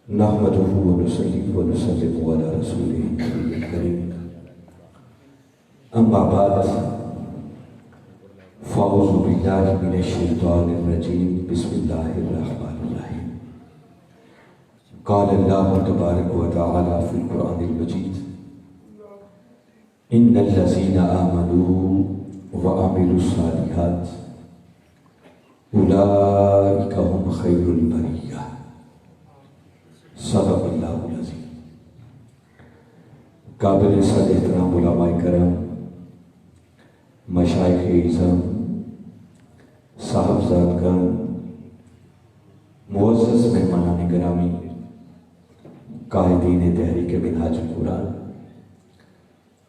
نحمده ونصلي ونسلم على رسوله الكريم أما بعد فأعوذ بالله من الشيطان الرجيم بسم الله الرحمن الرحيم قال الله تبارك وتعالى في القرآن المجيد إن الذين آمنوا وعملوا الصالحات أولئك هم خير البرية صدق اللہ العظیم۔ قابل صد احترام علماء کرام، مشائخ اعظم، صاحبزادگان، معزز مہمانان گرامی، قائدین تحریک منہاج القرآن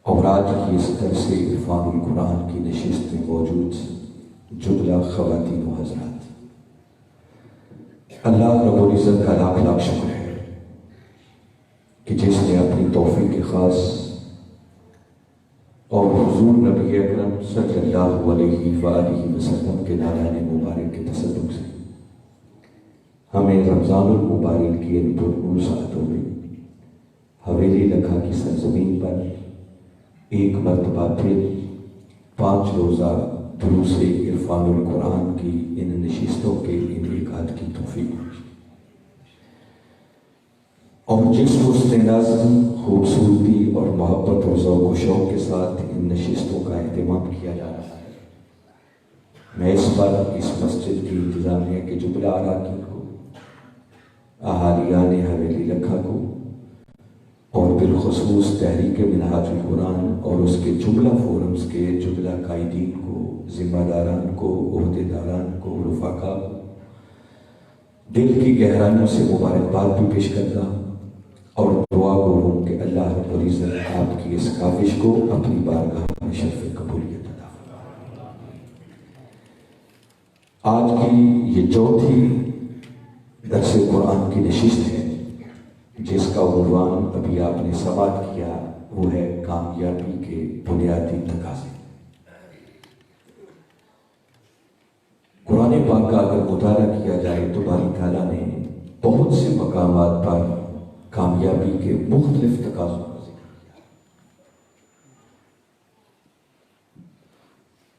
اور آج کی اس درس عرفان القرآن کی نشست میں موجود جملہ خواتین و حضرات، اللہ رب العزت کا لاکھ لاکھ شکر ہے کہ جس نے اپنی توفیق خاص اور حضور نبی اکرم صلی اللہ علیہ وآلہ وسلم کے نالان مبارک کے تصدق سے ہمیں رمضان المبارک کی ان پرنور ساعتوں میں حویلی لکھا کی سرزمین پر ایک مرتبہ پھر 5 روزہ دروس عرفان القرآن کی ان نشستوں کے انعقاد کی توفیق ہوئی، اور جس حسن نظم، خوبصورتی اور محبت اور ذوق و شوق کے ساتھ ان نشستوں کا اہتمام کیا جا رہا ہے، میں اس پر اس مسجد کی انتظامیہ کے جملہ اراکین کو، اہالیان حویلی لکھا کو اور بالخصوص تحریک منہاج القرآن اور اس کے جملہ فورمز کے جملہ قائدین کو، ذمہ داران کو، عہدیداران کو، رفقا کو دل کی گہرائیوں سے مبارکباد بھی پیش کرتا ہوں اور دعا گو ہوں کہ اللہ رب العزت آپ کی اس کاوش کو اپنی بارگاہ میں شرف قبولیت عطا فرمائے۔ آج کی یہ چوتھی درس قرآن کی نشست ہے جس کا عنوان ابھی آپ نے سماعت کیا، وہ ہے کامیابی کے بنیادی تقاضے۔ قرآن پاک کا اگر مطالعہ کیا جائے تو باری تعالیٰ نے بہت سے مقامات پر کامیابی کے مختلف تقاضوں کا ذکر کیا۔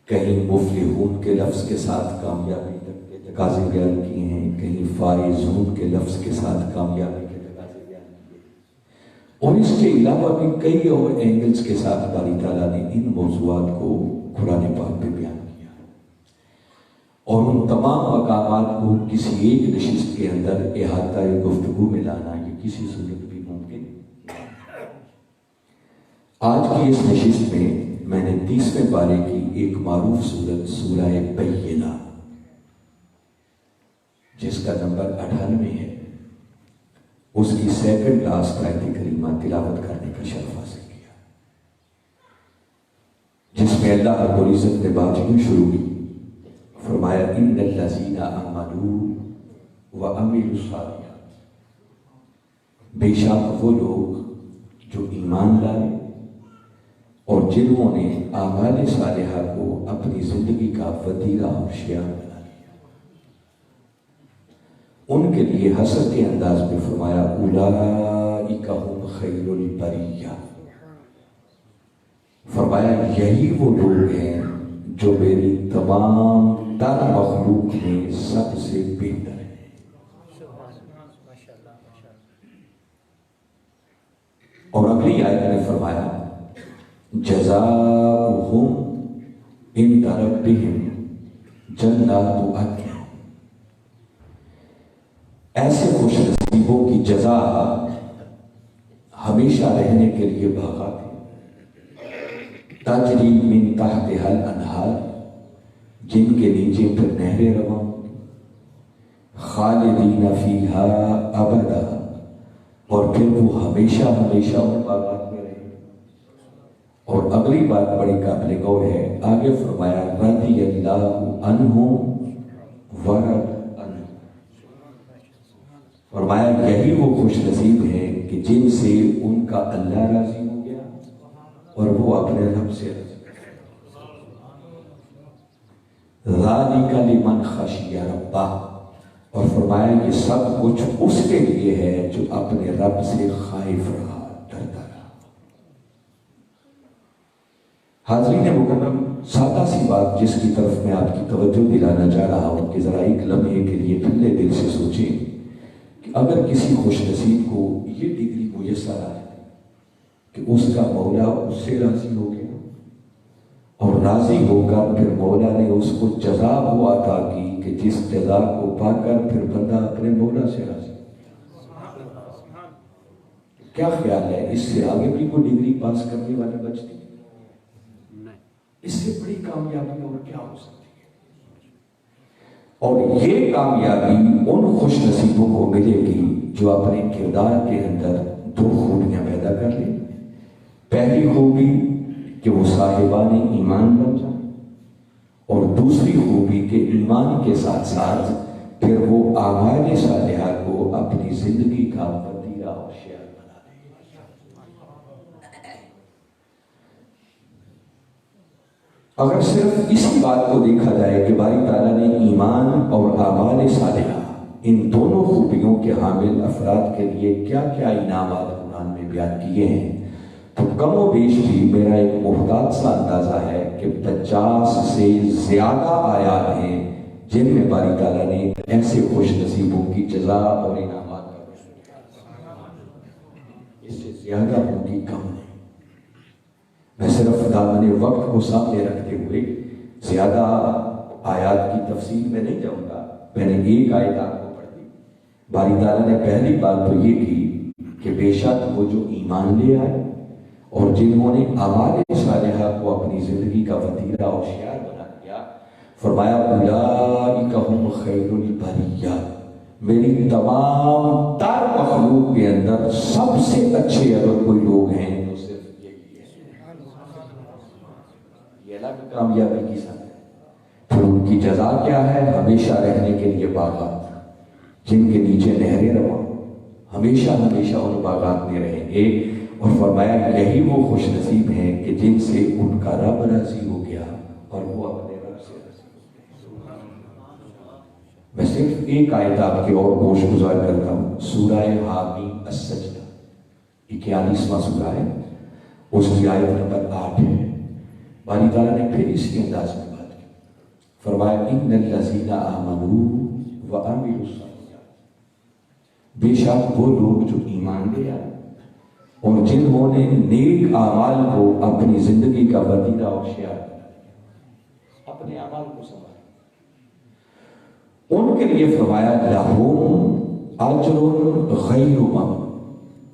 کہیں مفلحون کے لفظ کے ساتھ کامیابی کے تقاضے بیان کیے ہیں، کہیں فائزون کے لفظ کے ساتھ کامیابی کے تقاضے بیان کیے ہیں، اور اس کے علاوہ بھی کئی اور اینگلز کے ساتھ باری تعالیٰ نے ان موضوعات کو قرآن پاک میں بیان کیا، اور ان تمام مقامات کو کسی ایک نشست کے اندر احاطہ گفتگو میں لانا یہ کسی صورت بھی ممکن نہیں۔ آج کی اس نشست میں نے 30ویں پارے کی ایک معروف سورت سورہ بینہ جس کا نمبر 98 ہے، اس کی سیکنڈ لاسٹ آیت کریمہ تلاوت کرنے کا شرف حاصل کیا، جس میں اللہ رب العزت نے بات یوں شروع کی، فرمایا ان الذین آمنوا وعملوا الصالحات، بے شک وہ لوگ جو ایمان لائے اور جنہوں نے اعمال صالحہ کو اپنی زندگی کا وتیرہ اور شعار بنا لیا، ان کے لیے حسرت کے انداز میں فرمایا اولئک هم خیر البریہ، فرمایا یہی وہ لوگ ہیں جو میری تمام تر مخلوق میں سب سے بہتر ہے۔ اور اگلی آیت میں فرمایا جزاؤہم عند ربہم جنات عدن، ایسے خوش نصیبوں کی جزا ہمیشہ رہنے کے لیے باغات ہیں، تجری من تحتہا الانہار، جن کے نیچے پھر نہریں رواں ہوں گی، خالدین فیہا ابدا، اور پھر وہ ہمیشہ ہمیشہ ان باغات میں رہیں گے۔ اور اگلی بات بڑی قابل غور ہے، آگے فرمایا رضی اللہ عنہم ورضوا عنہ، فرمایا یہی وہ خوش نصیب ہیں کہ جن سے ان کا اللہ راضی ہو گیا اور وہ اپنے رب سے راضی۔ ذالک لمن خشی ربہ، اور فرمایا یہ سب کچھ اس کے لیے ہے جو اپنے رب سے خائف رہا، ڈرتا رہا۔ حاضرین مکرم، سادہ سی بات جس کی طرف میں آپ کی توجہ دلانا چاہ رہا ہوں کہ ذرا ایک لمحے کے لیے ٹھنڈے دل سے سوچیں کہ اگر کسی خوش نصیب کو یہ ڈگری میسر آ جائے کہ اس کا مولا اس سے راضی ہو گیا اور راضی ہو کر پھر مولا نے اس کو جزا وہ عطا کی کہ جس جزا کو پا کر پھر بندہ اپنے مولا سے راضی ہو، کیا خیال ہے اس سے آگے بھی کوئی ڈگری پاس کرنے والی بچتی ہے؟ اس سے بڑی کامیابی اور کیا ہو سکتی ہے؟ اور یہ کامیابی ان خوش نصیبوں کو ملے گی جو اپنے کردار کے اندر دو خوبیاں پیدا کر لیں۔ پہلی خوبی کہ وہ صاحبان ایمان بن جائیں، اور دوسری خوبی کہ ایمان کے ساتھ ساتھ پھر وہ اعمال صالحہ کو اپنی زندگی کا وتیرہ اور شعار بنا لیں۔ اگر صرف اسی بات کو دیکھا جائے کہ باری تعالیٰ نے ایمان اور اعمال صالحہ ان دونوں خوبیوں کے حامل افراد کے لیے کیا کیا انعامات قرآن میں بیان کیے ہیں، تو کم و بیش بھی میرا ایک محتاط سا اندازہ ہے کہ 50 سے زیادہ آیات ہیں جن میں باری تعالیٰ نے ایسے خوش نصیبوں کی جزا اور انعامات کا بیان کیا۔ اس سے زیادہ ہوں گی کم نہیں۔ میں صرف دامن وقت کو سامنے رکھتے ہوئے زیادہ آیات کی تفصیل میں نہیں جاؤں گا۔ میں نے ایک آیت آپ کو پڑھ دی۔ باری تعالیٰ نے پہلی بات تو یہ کی کہ بے شک وہ جو ایمان لے آئے اور جنہوں نے اعمال صالحہ کو اپنی زندگی کا وتیرہ اور شعار بنا لیا، فرمایا اولئک هم خیر البریہ، میری تمام تر مخلوق کے اندر سب سے اچھے اگر کوئی لوگ ہیں تو صرف یہی ہے۔ یہ الگ کامیابی کی سند ہے۔ پھر ان کی جزا کیا ہے؟ ہمیشہ رہنے کے لیے باغات جن کے نیچے نہریں رواں، ہمیشہ ہمیشہ ان باغات میں رہیں گے۔ اور فرمایا یہی وہ خوش نصیب ہیں کہ جن سے ان کا رب راضی ہو گیا اور وہ اپنے رب سے راضی ہو گئے۔ میں صرف ایک آیت آپ کے اور گوش گزار کرتا ہوں، سورہ حامیم السجدہ، 41واں سورہ ہے، اس کی آیت نمبر 8 ہے۔ باری تعالیٰ نے پھر اسی انداز میں بات کی، فرمایا ان الذین آمنوا وعملوا الصالحات، بے شک وہ لوگ جو ایمان لے آئے اور جنہوں نے نیک اعمال کو اپنی زندگی کا وتیرہ اور شعار بنا لیا، اپنے اعمال کو سنبھالا، ان کے لیے فرمایا لہم اجر غیر ممنون،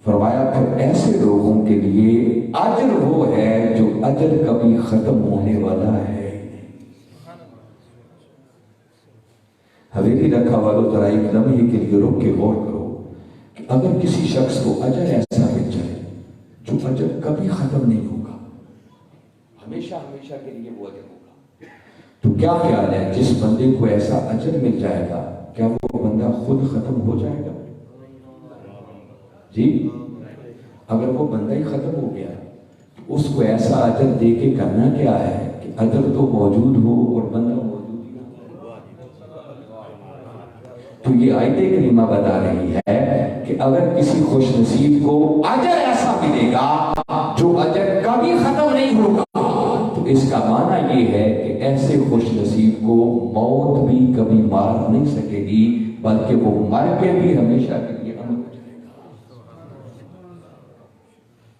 فرمایا پھر ایسے لوگوں کے لیے اجر وہ ہے جو اجر کبھی ختم ہونے والا ہے۔ حویلی رکھا والوں ذرا ایک لمحے کے لیے رک کے غور کرو کہ اگر کسی شخص کو اجر ایسا مل جائے جو اجر کبھی ختم نہیں ہوگا، ہمیشہ ہمیشہ کے لیے وہ اجر ہوگا، تو کیا خیال ہے جس بندے کو ایسا اجر مل جائے گا کیا وہ بندہ خود ختم ہو جائے گا؟ جی، اگر وہ بندہ ہی ختم ہو گیا تو اس کو ایسا اجر دے کے کرنا کیا ہے کہ اجر تو موجود ہو اور بندہ موجود ہی نہ ہو۔ تو یہ آیت کریمہ بتا رہی ہے کہ اگر کسی خوش نصیب کو اجر ایسا ملے گا جو اجر کبھی ختم نہیں ہوگا تو اس کا معنی یہ ہے کہ ایسے خوش نصیب کو موت بھی کبھی مار نہیں سکے گی، بلکہ وہ مر کے بھی ہمیشہ کے لیے امر ہو جائے گا۔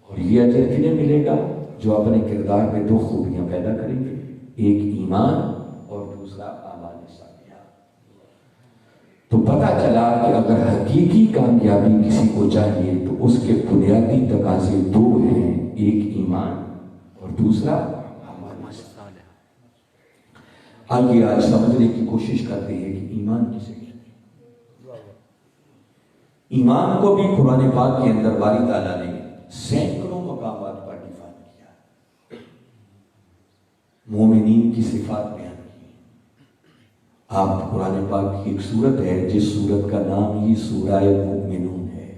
اور یہ اجر کنہیں ملے گا؟ جو اپنے کردار میں دو خوبیاں پیدا کریں گے، ایک ایمان اور دوسرا اعمال صالحہ۔ تو پتہ چلا کہ اگر حقیقی کامیابی کسی کو چاہیے تو اس کے بنیادی تقاضے دو ہیں، ایک ایمان اور دوسرا اعمال صالحہ۔ آگے آج سمجھنے کی کوشش کرتے ہیں کہ ایمان کسے کہتے ہیں۔ ایمان کو بھی قرآن پاک کے اندر باری تعالیٰ نے سینکڑوں مقامات پر ڈیفائن کیا، مومنین کی صفات بیان کی۔ آپ قرآن پاک کی ایک سورت ہے جس سورت کا نام ہی سورہ المؤمنون ہے،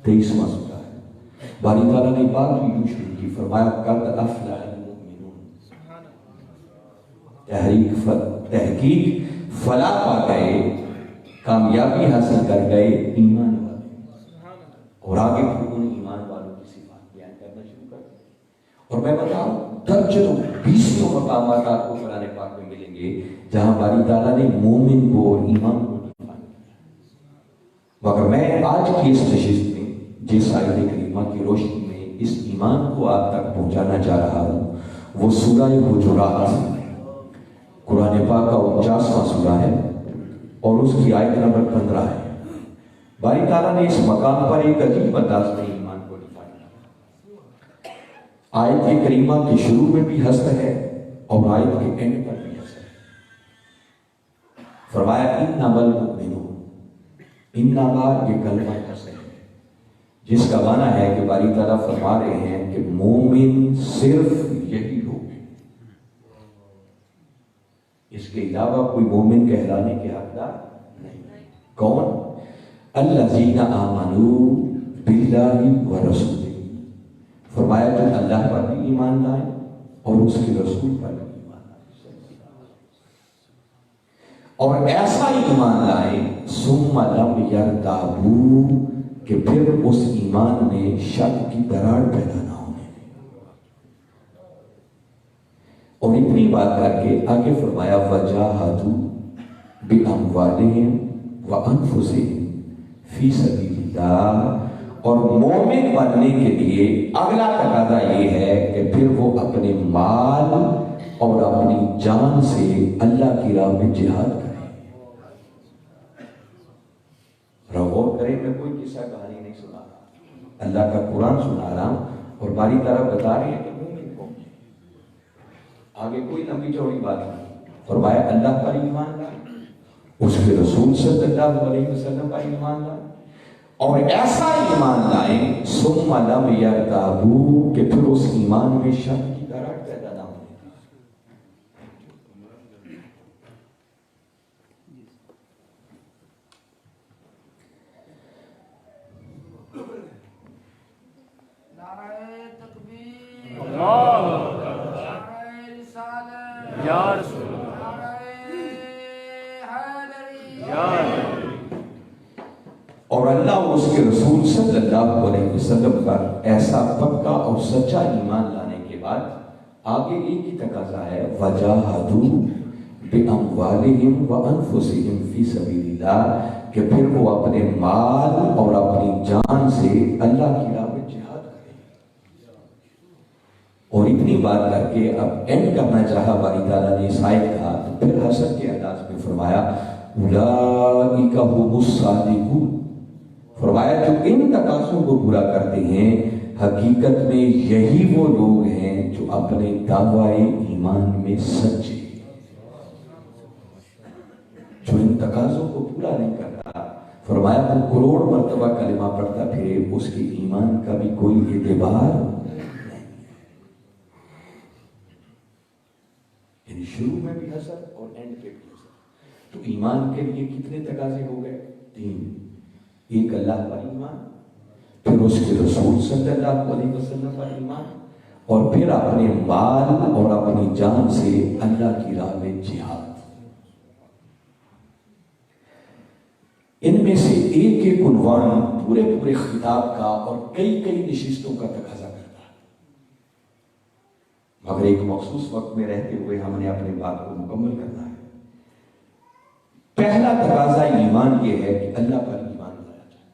23واں سورہ ہے۔ باری تعالیٰ نے بات بھی یوں شروع کی، فرمایا قد افلح المؤمنون، تحقیق فلاح پا گئے کامیابی حاصل کر گئے ایمان والے، اور آگے پھر ان ایمان والوں کی صفات بیان کرنا شروع کر دیں۔ اور میں بتاؤں درجنوں بیسوں مقامات آپ کو قرآن پاک میں ملیں گے جہاں باری تعالیٰ نے مومن کو اور ایمان کو ڈیفائن کیا۔ مگر میں آج کی اس نشست میں جس آیت کریمہ کی روشنی میں اس ایمان کو آپ تک پہنچانا چاہ رہا ہوں وہ سورہ حجرات قرآن پاک کا 49واں سورہ ہے اور اس کی آیت نمبر 15 ہے۔ باری تعالیٰ نے اس مقام پر ایک عجیب انداز میں ایمان کو ڈیفائن کیا۔ آیت کریمہ کے شروع میں بھی حسد ہے اور آیت کے اینڈ پر بھی حسد ہے۔ فرمایا انما المؤمنون، انما یہ کلمہ حسد ہے جس کا معنی ہے کہ باری تعالیٰ فرما رہے ہیں کہ مومن صرف یہی لوگ ہیں، اس کے علاوہ کوئی مومن کہلانے کے حقدار نہیں۔ کون؟ الذین آمنوا باللہ ورسولہ، فرمایا جو اللہ پر بھی ایمان لائے اور اس کے رسول پر بھی ایمان لائے، اور ایسا ایمان لائے ثم لم یرتابوا کہ پھر اس ایمان میں شک کی دراڑ پیدا نہ ہونے دیں۔ اور اتنی بات کر کے آگے فرمایا وجاہدوا باموالہم وانفسہم فی سبیل اللہ، اور مومن بننے کے لیے اگلا تقاضا یہ ہے کہ پھر وہ اپنے مال اور اپنی جان سے اللہ کی راہ میں جہاد کرے۔ غور کریں، میں کوئی قصہ کہانی نہیں سنا رہا، اللہ کا قرآن سنا رہا ہوں اور باری طرح بتا رہے ہیں کہ مومن کون ہے۔ آگے کوئی لمبی چوڑی بات نہیں، فرمایا اللہ پر ایمان لائے، اس کے رسول صلی اللہ علیہ وسلم پر ایمان لائے، اور ایسا ایمان لائیں ثم لم یرتابوا کہ پھر اس ایمان میں شک کی دراڑ پیدا نہ ہونے دیں۔ نعرہ تکبیر، اللہ اکبر، نعرہ رسالت، یا رسول اللہ، نعرہ حیدری، یا حیدری۔ اور اللہ اور اس کے رسول صلی اللہ علیہ وسلم پر ایسا پکا اور سچا ایمان لانے کے بعد آگے ایک ہی تقاضا ہے وجاہدوا باموالہم وانفسہم فی سبیل اللہ، کہ پھر وہ اپنے مال اور اپنی جان سے اللہ کی راہ میں جہاد کریں۔ اور اتنی بات کر کے اب اینڈ کرنا چاہا باری تعالیٰ نے اس آیت کا، تو پھر حسن کے انداز میں فرمایا اولئک هم الصادقون، فرمایا جو ان تقاضوں کو پورا کرتے ہیں حقیقت میں یہی وہ لوگ ہیں جو اپنے دعوی ایمان میں سچے۔ جو ان تقاضوں کو پورا نہیں کرتا، فرمایا وہ کروڑ مرتبہ کلمہ پڑھتا پھرے، اس کے ایمان کا بھی کوئی اعتبار نہیں۔ یعنی شروع میں بھی حسد اور اینڈ پہ بھی حسد۔ تو ایمان کے لیے کتنے تقاضے ہو گئے؟ 3۔ ایک اللہ پر ایمان، پھر اس کے رسول صلی اللہ علیہ وسلم پر ایمان، اور پھر اپنے مال اور اپنی جان سے اللہ کی راہ میں جہاد۔ ان میں سے ایک ایک عنوان پورے پورے خطاب کا اور کئی کئی نشستوں کا تقاضا کرتا ہے، مگر ایک مخصوص وقت میں رہتے ہوئے ہم نے اپنے بات کو مکمل کرنا ہے۔ پہلا تقاضا ایمان یہ ہے کہ اللہ پر ایمان لایا جائے۔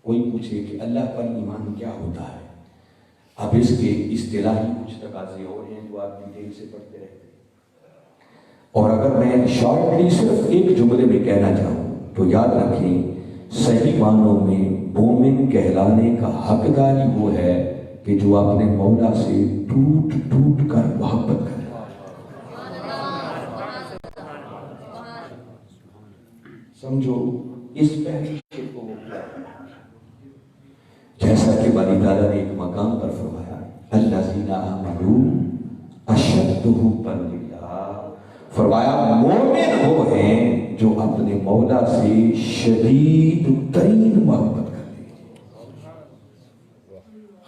کوئی پوچھے کہ اللہ پر ایمان کیا ہوتا ہے، اب اس کے اصطلاحی کچھ تقاضے اور ہیں جو آپ ڈیٹیل سے پڑھتے رہتے ہیں، اور اگر میں شارٹلی صرف ایک جملے میں کہنا چاہوں تو یاد رکھیں صحیح معنوں میں مومن کہلانے کا حقدار ہی وہ ہے کہ جو اپنے مولا سے ٹوٹ ٹوٹ کر محبت کرے۔ سمجھو اس پہلی شے کو، جیسا کہ باری تعالیٰ نے ایک مقام پر فرمایا الذین آمنوا اشد حبا للہ، فرمایا مومن وہ ہیں جو اپنے مولا سے شدید ترین محبت کرتے ہیں۔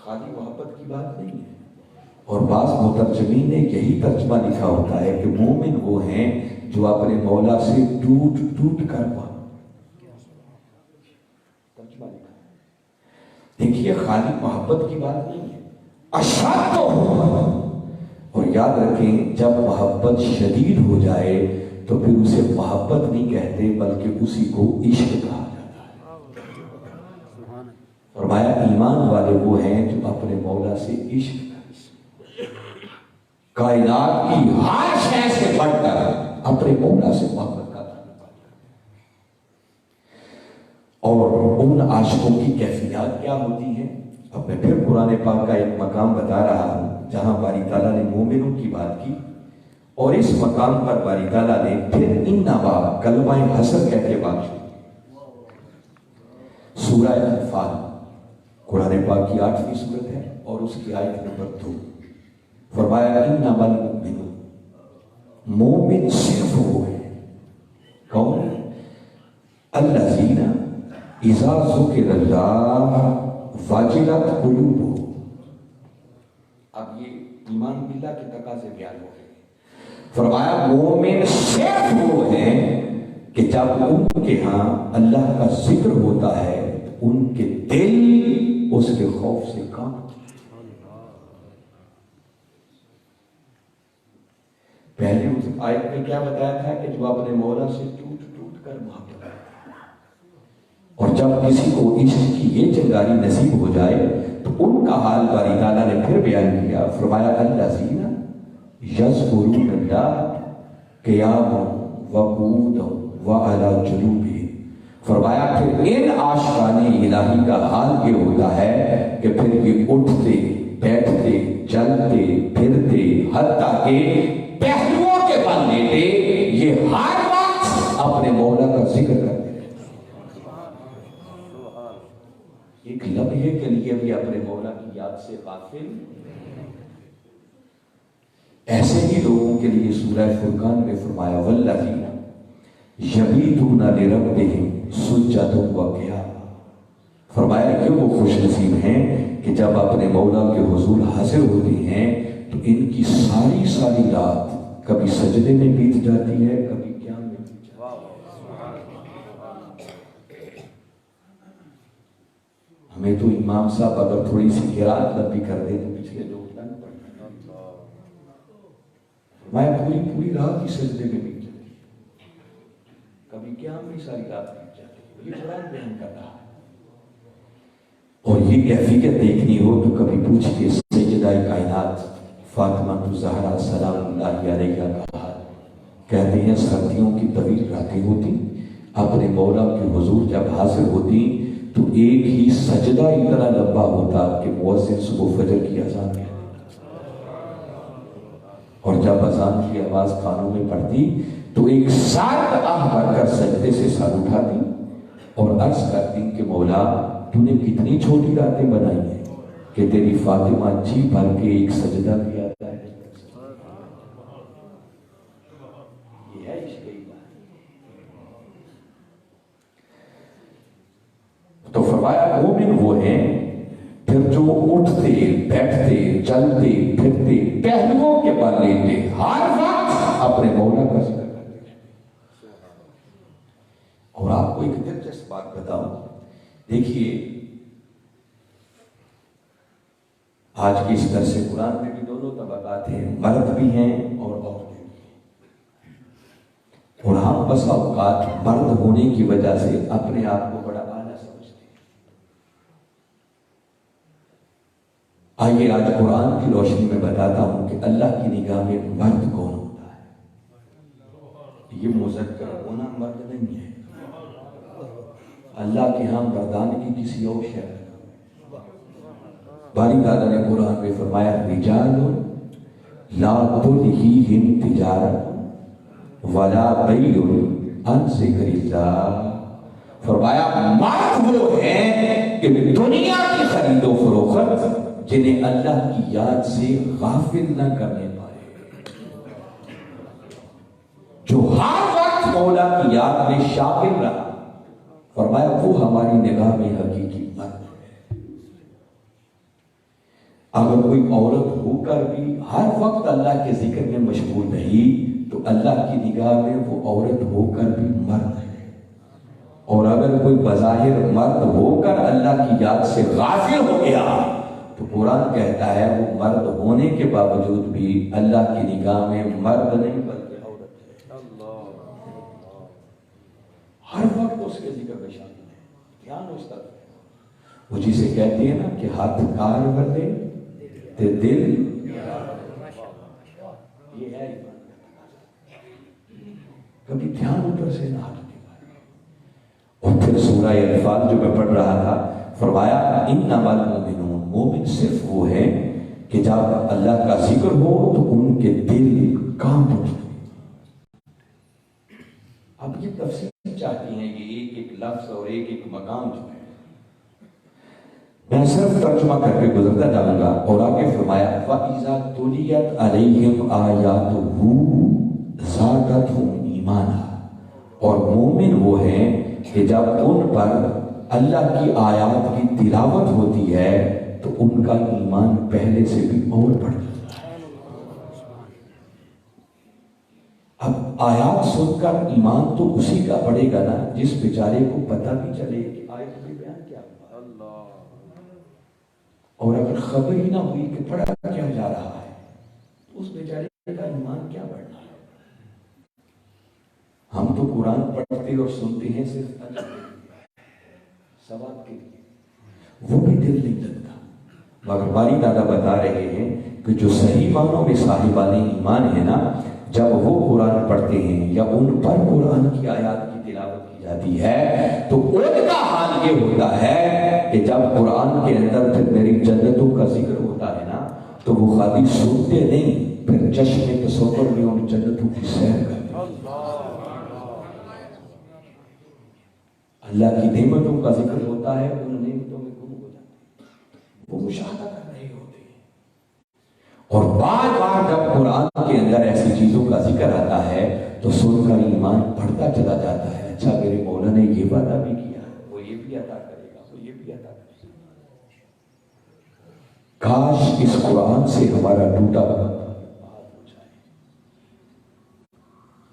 خالی محبت کی بات نہیں ہے، اور بعض مترجمین نے یہی ترجمہ لکھا ہوتا ہے کہ مومن وہ ہیں جو اپنے مولا سے ٹوٹ ٹوٹ کر ترجمہ لکھا ہے۔ دیکھیے خالی محبت کی بات نہیں ہے، اشد اور یاد رکھیں جب محبت شدید ہو جائے تو پھر اسے محبت نہیں کہتے بلکہ اسی کو عشق کہا جاتا ہے۔ فرمایا ایمان والے وہ ہیں جو اپنے مولا سے عشق کرتے، کائنات کی ہر شے سے بڑھ کر اپنے مولا سے محبت کا تعلق ہے۔ اور ان عاشقوں کی کیفیات کیا ہوتی ہیں؟ اب میں پھر قرآن پاک کا ایک مقام بتا رہا ہوں جہاں باری تعالیٰ نے مومنوں کی بات کی، اور اس مقام پر باری تعالیٰ نے پھر ان نوا کلمہ حسر کہہ کے بات کی۔ سورہ انفال قرآن پاک کی 8ویں سورت ہے اور اس کی آیت نمبر 2، فرمایا انما المؤمنون، مومن صرف وہ ہے، کون؟ الذین اذا ذکر اللہ وجلت قلوبہم۔ اب یہ ایمان باللہ کے تقاضے بیان ہو گئے۔ فرمایا مومن صرف وہ ہیں کہ جب ان کے ہاں اللہ کا ذکر ہوتا ہے ان کے دل اس کے خوف سے کانپتے ہیں۔ پہلے اس آیت میں کیا بتایا تھا کہ جو اپنے مولا سے ٹوٹ ٹوٹ کر محبت کرتا ہے، اور جب کسی کو عشق کی یہ چنگاری نصیب ہو جائے تو ان کا حال باری تعالیٰ نے پھر بیان کیا۔ فرمایا الذین یذکرون اللہ قیاما وقعودا وعلی جنوبہم۔ فرمایا پھر ان عاشقان الہی کا حال یہ ہوتا ہے کہ پھر یہ اٹھتے بیٹھتے چلتے پھرتے حتیٰ کہ پہلوؤں کے بل لیتے یہ ہر وقت اپنے مولا کا ذکر کرتے رہتے، ایک لمحے کے لیے بھی اپنے مولا کی یاد سے غافل۔ ایسے ہی لوگوں کے لیے سورہ فرقان میں فرمایا والذین یبیتون لربہم سجدا وقیاما۔ فرمایا کہ وہ خوش نصیب ہیں کہ جب اپنے مولا کے حضور حاضر ہوتے ہیں تو ان کی ساری ساری رات کبھی سجدے میں بیت جاتی ہے، کبھی قیام میں بیت جاتی ہے۔ ہمیں تو امام صاحب اگر تھوڑی سی قرات لمبی کر دیں تو پچھلے لوگ تنگ پڑ جاتے ہیں۔ میں پوری رات ہی سجدے میں بیت جاتی ہے، کبھی قیام میں ساری رات بیت جاتی ہے۔ یہ قرآن بیان کر رہا ہے۔ اور یہ کیفیت دیکھنی ہو تو کبھی پوچھئے سیدہ کائنات فاطمہ الزہرا سلام اللہ علیہا کا حال۔ کہتے ہیں سردیوں کی طویل راتیں ہوتی، اپنے مولا کے حضور جب حاضر ہوتی تو ایک ہی سجدہ اتنا لمبا ہوتا کہ مؤذن صبح فجر کی اذان کہہ دیتا، اور جب اذان کی آواز کانوں میں پڑتی تو ایک ساتھ آہ بھر کر سجدے سے سر اٹھاتی اور عرض کرتی کہ مولا تو نے کتنی چھوٹی راتیں بنائی ہیں کہ تیری فاطمہ جی بھر کے ایک سجدہ بھی آتا ہے۔ یہ ہے عشق الہی۔ تو فرمایا مومن وہ ہیں پھر جو اٹھتے بیٹھتے چلتے پھرتے پہلوؤں کے بل لیتے ہر وقت اپنے مولا کا ذکر کرتے ہیں۔ اور آپ کو ایک دلچسپ بات بتاؤں، دیکھیے آج کی اس درس قرآن میں بھی دونوں طبقات ہیں، مرد بھی ہیں اور عورتیں بھی ہیں، اور ہم بسا اوقات مرد ہونے کی وجہ سے اپنے آپ کو بڑا اعلیٰ سمجھتے ہیں۔ آئیے آج قرآن کی روشنی میں بتاتا ہوں کہ اللہ کی نگاہ میں مرد کون ہوتا ہے۔ یہ مذکر ہونا مرد نہیں ہے، اللہ کے ہاں مردانگی کسی اور شے ہے۔ باری تعالیٰ نے قرآن میں فرمایا رجال لا تلہیہم تجارت ولا بیع عن ذکر اللہ۔ فرمایا مرد وہ ہیں کہ دنیا کی خرید و فروخت جنہیں اللہ کی یاد سے غافل نہ کرنے پائے، جو ہر وقت مولا کی یاد میں شاغل رہا۔ فرمایا وہ ہماری نگاہ میں حقیقی مرد ہے۔ اگر کوئی عورت ہو کر بھی ہر وقت اللہ کے ذکر میں مشغول رہی تو اللہ کی نگاہ میں وہ عورت ہو کر بھی مرد ہے، اور اگر کوئی بظاہر مرد ہو اللہ کی یاد سے غافل ہو گیا تو قرآن کہتا ہے وہ مرد ہونے کے باوجود بھی اللہ کی نگاہ میں مرد نہیں بلکہ عورت ہے۔ ہر وقت اس کے ذکر میں شامل ہے، دھیان اس طرف ہے۔ وہ جسے کہتے ہیں نا کہ ہاتھ کار بندے تے دل، یہ ہے ایمان کا تقاضا، کبھی دھیان اوپر سے نہ ہٹنے والا۔ اور پھر سورہ انفال جو میں پڑھ رہا تھا، فرمایا انما المؤمنون، مومن صرف وہ ہے کہ جب اللہ کا ذکر ہو تو ان کے دل کانپ اٹھتے۔ اب یہ تفصیل چاہتی ہیں کہ ایک ایک لفظ اور ایک ایک مقام جو ہے، میں صرف ترجمہ کر کے گزرتا جاؤں گا۔ اور آگے فرمایا وَإِذَا تُلِيَتْ عَلَيْهِمْ آيَاتُهُ زَادَتْهُمْ ایمانا، اور مومن وہ ہیں کہ جب ان پر اللہ کی آیات کی تلاوت ہوتی ہے تو ان کا ایمان پہلے سے بھی اور بڑھ جاتا ہے۔ اب آیات سن کر ایمان تو اسی کا بڑھے گا نا جس بیچارے کو پتہ بھی چلے کہ آیت میں بیان کیا ہوا، اور اگر خبر ہی نہ ہوئی کہ پڑھا کیا جا رہا ہے تو اس بیچارے کا ایمان کیا بڑھنا ہے۔ ہم تو قرآن پڑھتے اور سنتے ہیں صرف اللہ کے لیے، ثواب کے لیے، وہ بھی دل نہیں لگتا۔ مگر باری تعالیٰ بتا رہے ہیں کہ جو صحیح معنوں میں صاحبان ایمان ہے نا، جب وہ قرآن پڑھتے ہیں یا ان پر قرآن کی آیات کی تلاوت کی جاتی ہے تو ان کا حال یہ ہوتا ہے کہ جب قرآن کے اندر پھر میری جنتوں کا ذکر ہوتا ہے نا تو وہ خالی سنتے نہیں، پھر چشم تصور میں ان جنتوں کی سیر کرتے۔ اللہ کی نعمتوں کا ذکر ہوتا ہے، ان نعمتوں میں گم ہو جاتے ہیں، وہ مشاہدہ کر رہے ہوتے ہیں۔ اور بار بار جب قرآن کے اندر ایسی چیزوں کا ذکر آتا ہے تو سن کر ایمان بڑھتا چلا جاتا ہے۔ اچھا میرے مولا نے یہ وعدہ بھی کیا ہے، وہ یہ بھی عطا کرے گا، وہ یہ بھی عطا کرے گا۔ کاش اس قرآن سے ہمارا ٹوٹا ہوا ہو جائے،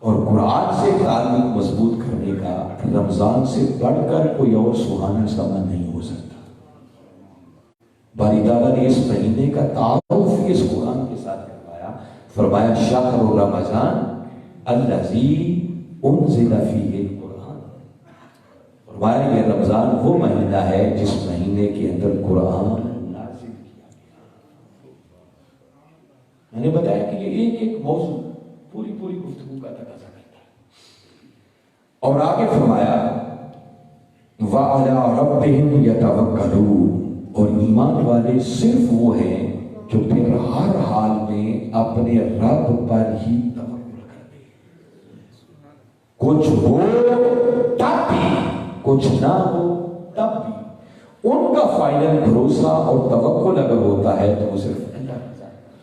اور قرآن سے تعلق مضبوط کرنے کا رمضان سے بڑھ کر کوئی اور سہانا سما نہیں ہو سکتا۔ باری تعالیٰ نے اس مہینے کا تعارف اس قرآن کے ساتھ کروایا، فرمایا شہر رمضان الذی انزل فیہ القرآن، فرمایا یہ رمضان وہ مہینہ ہے جس مہینے کے اندر قرآن نازل کیا گیا۔ میں نے بتایا کہ یہ ایک ایک موضوع پوری گفتگو کا تقاضا کرتا ہے۔ اور آگے فرمایا وَعَلَىٰ رَبِّهِمْ يَتَوَكَّلُونَ، اور ایمان والے صرف وہ ہیں جو پھر ہر حال میں اپنے رب پر ہی توکل کرتے ہیں، کچھ ہو تب بھی کچھ نہ ہو تب بھی ان کا فائنل بھروسہ اور توکل اگر ہوتا ہے تو وہ صرف اللہ کی ذات ہے۔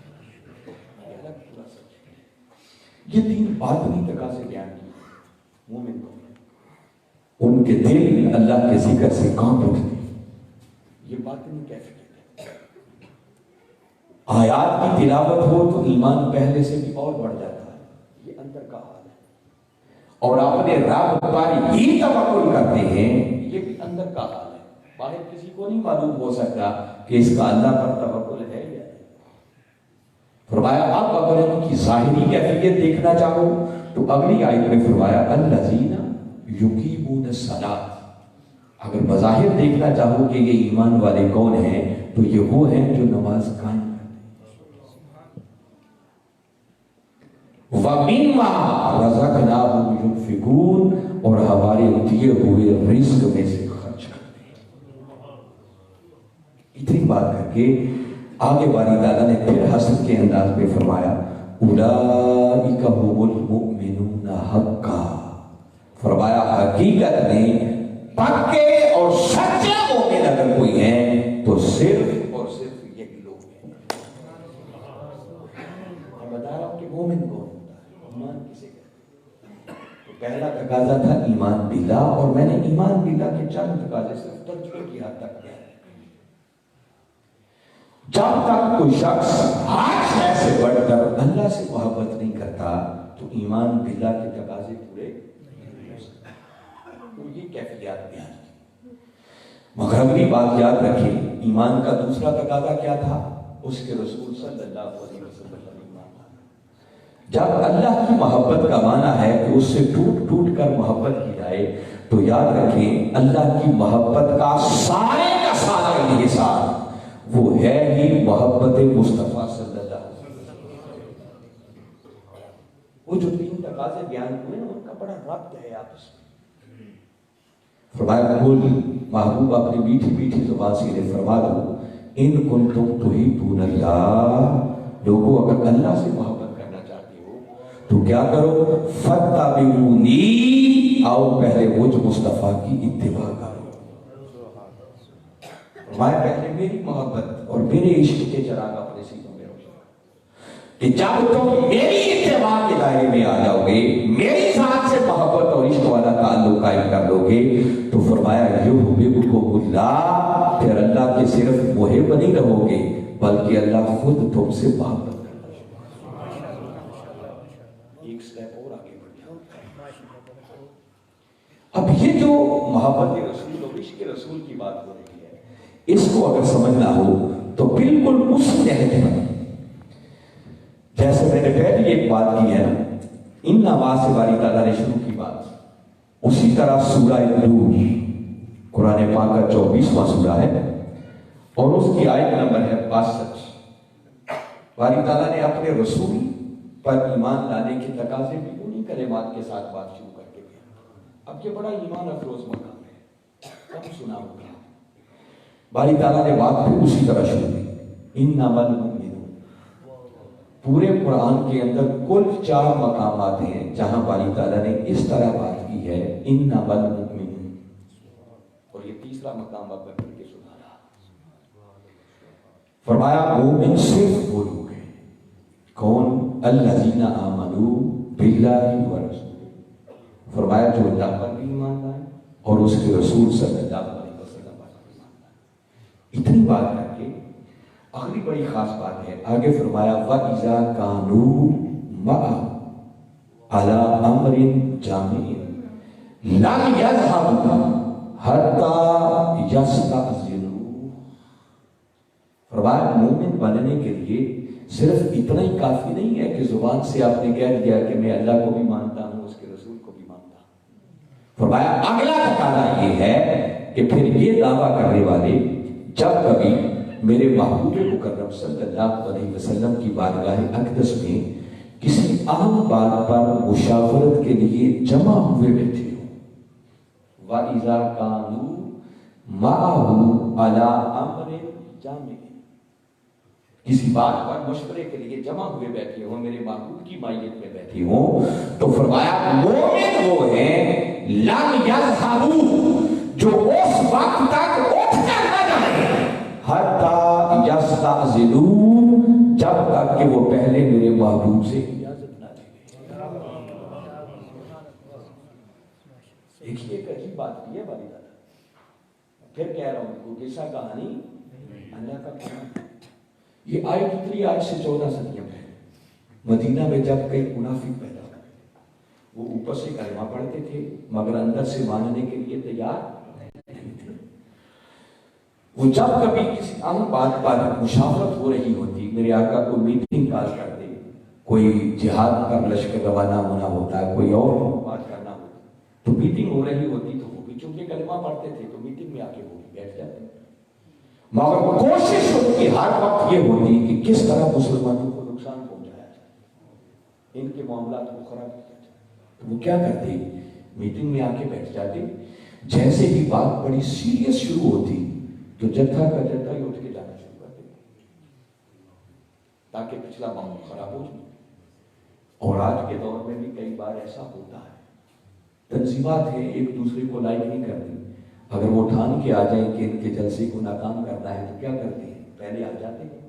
یہ تین باطنی تقاضے بیان کیے مومن کو، ان کے دل اللہ کے ذکر سے کانپ اٹھتے، یہ باطنی کیفیت ہے۔ آیات کی تلاوت ہو تو ایمان پہلے سے بھی اور بڑھ جاتا ہے، یہ اندر کا حال ہے۔ اور اپنے رب پر ہی توکل کرتے ہیں، یہ بھی اندر کا حال ہے۔ باہر کسی کو نہیں معلوم ہو سکتا کہ اس کا اللہ پر توکل ہے یا نہیں۔ فرمایا اب اگر ان کی ظاہری کیفیت دیکھنا چاہو تو اگلی آیت میں فرمایا الذین یقیمون الصلاۃ، اگر بظاہر دیکھنا چاہو کہ یہ ایمان والے کون ہیں تو یہ وہ ہیں جو نماز قائم کرتے ہیں، وَمِمَّا رَزَقْنَاهُمْ يُنْفِقُونَ، اور ہمارے دیے ہوئے رزق میں سے خرچ کرتے ہیں۔ اتنی بات کر کے آگے باری تعالیٰ نے پھر حسد کے انداز میں فرمایا اولئک هم المؤمنون حقا، فرمایا حقیقت میں پکے اور سچے مومن اگر کوئی ہیں تو صرف اور صرف یہی لوگ ہیں۔ میں بتا رہا ہوں کہ مومن کون ہوتا ہے، ایمان کسے کہتے ہیں۔ تو پہلا تقاضا تھا ایمان باللہ، اور میں نے ایمان باللہ کے چند تقاضے صرف ترجمے کی حد تک کیا ہے۔ جب تک کوئی شخص ہر شے سے بڑھ کر اللہ سے محبت نہیں کرتا تو ایمان باللہ کے تقاضے پورے نہیں ہو سکتے۔ تو یہ کیفیات بیان کی۔ مگر اگلی بات یاد رکھیں، ایمان کا دوسرا تقاضا کیا تھا؟ اس کے رسول صلی اللہ علیہ وسلم کا ایمان تھا۔ جب اللہ کی محبت کا معنی ہے کہ اس سے ٹوٹ ٹوٹ کر محبت کی جائے، تو یاد رکھیں اللہ کی محبت کا سارے کا سارا انحصار وہ ہے ہی محبت مصطفیٰ صلی اللہ علیہ وسلم۔ وہ جو تین تقاضے بیان ہوئے نا، ان کا بڑا ربط ہے آپس میں۔ فرمایا قل محبوب اپنی میٹھی میٹھی زبان سے انہیں فرما دو، ان کنتم تحبون اللہ، لوگوں اگر اللہ سے محبت کرنا چاہتے ہو تو کیا کرو؟ فاتبعونی، آؤ پہلے مجھ مصطفیٰ کی اتباع کرو۔ فرمایا پہلے میری محبت اور میرے عشق کے چراغ اپنے سینوں میں روشن کہ جب تم میری اتباع کے دائرے میں آ جاؤ گے، میری ذات سے محبت اور عشق والا تعلق قائم کر لو گے، تو فرمایا یحببکم اللہ، پھر اللہ کے صرف محب نہیں رہو گے بلکہ اللہ خود تم سے محبت کرنا شروع کر دے گا۔ ایک سٹیپ اور آگے بڑھ جاؤ۔ اب یہ جو محبت رسول اور عشق رسول کی بات ہو رہی ہے، اس کو اگر سمجھنا ہو تو بالکل اسی نہج پر، جیسے میں نے پہلے ایک بات کی ہے نا، ان نماز سے باری تعالیٰ نے شروع کی بات، اسی طرح سورہ نور قرآن پاک کا 24واں سورہ ہے اور اس کی آیت نمبر ہے 62۔ باری تعالیٰ نے اپنے رسول پر ایمان لانے کے تقاضے بھی انہی کلمات کے ساتھ بات شروع کر کے دیا۔ اب یہ بڑا ایمان افروز مقام ہے، کم سنا ہوگا۔ باری تعالیٰ نے بات بھی اسی طرح شروع کی، انما المؤمنون۔ پورے قرآن کے اندر کل 4 مقامات ہیں جہاں باری تعالیٰ نے اس طرح بات کی ہے، انما المؤمنون، اور یہ تیسرا مقام اب میں پڑھ کے سنا رہا۔ فرمایا مومن صرف وہ لوگ ہیں، کون؟ الذین آمنوا باللہ ورسولہ، فرمایا جو اللہ پر بھی ایمان لائے اور اس کے رسول صلی اللہ علیہ وسلم پر بھی ایمان لائے۔ اتنی بات کر کے اگلی بڑی خاص بات ہے، آگے فرمایا وَإِذَا كَانُوا مَعَهُ عَلَىٰ أَمْرٍ جَامِعٍ لَمْ يَذْهَبُوا حَتَّىٰ يَسْتَأْذِنُوا۔ فرمایا مومن بننے کے لیے صرف اتنا ہی کافی نہیں ہے کہ زبان سے آپ نے کہہ دیا کہ میں اللہ کو بھی مانتا ہوں، اس کے رسول کو بھی مانتا ہوں۔ فرمایا اگلا تقاضا یہ ہے کہ پھر یہ دعویٰ کرنے والے جب کبھی میرے محبوب مکرم صلی اللہ علیہ وسلم کی بارگاہ اقدس میں کسی اہم بات پر مشاورت کے لیے جمع ہوئے بیٹھے ہوں، وَإِذَا كَانُوا مَعَهُ عَلَىٰ أَمْرٍ جَامِعٍ، کسی بات پر مشورے کے لیے جمع ہوئے بیٹھے ہوں، میرے محبوب کی مائیت میں بیٹھے ہوں، تو فرمایا مومن وہ ہیں لَمْ يَذْهَبُوا، جو اس وقت تک اٹھ کر نہ جائیں، حتی یستأذنوا، جب تک کہ وہ پہلے میرے محبوب سے اجازت نہ لیں۔ دیکھیے ایک عجیب بات کی ہے باری تعالیٰ، پھر کہہ رہا ہوں کوئی قصہ کہانی اللہ کا کلام۔ یہ آیت اتری آج سے 14 صدیاں پہلے مدینہ میں جب کئی منافق پیدا ہوئے، وہ اوپر سے کلمہ پڑھتے تھے مگر اندر سے ماننے کے لیے تیار نہیں تھے۔ وہ جب کبھی کسی اہم بات پر مشاورت ہو رہی ہوتی، میرے آقا کو میٹنگ کال کرتے، کوئی جہاد پر لشکر روانہ ہونا ہوتا ہے، کوئی اور بات کرنا ہوتا، تو میٹنگ ہو رہی ہوتی تو وہ بھی چونکہ کلمہ پڑھتے تھے تو میٹنگ میں آ کے وہ بھی بیٹھ جاتے، مگر کوشش ان کی ہر وقت یہ ہوتی کہ کس طرح مسلمانوں کو نقصان پہنچایا جائے، ان کے معاملات کو خراب کیا جائے۔ تو وہ کیا کرتے؟ میٹنگ میں آ کے بیٹھ جاتے، جیسے ہی بات بڑی سیریس شروع ہوتی تو جتھا کا جتھا ہی اٹھ کے جانا شروع کر دیتے تاکہ پچھلا ماحول خراب ہو جائے۔ اور آج کے دور میں بھی کئی بار ایسا ہوتا ہے، تنظیمات ہیں ایک دوسرے کو لائک نہیں کرتی، اگر وہ ٹھان کے آ جائیں کہ ان کے جلسے کو ناکام کرنا ہے تو کیا کرتے ہیں؟ پہلے آ جاتے ہیں،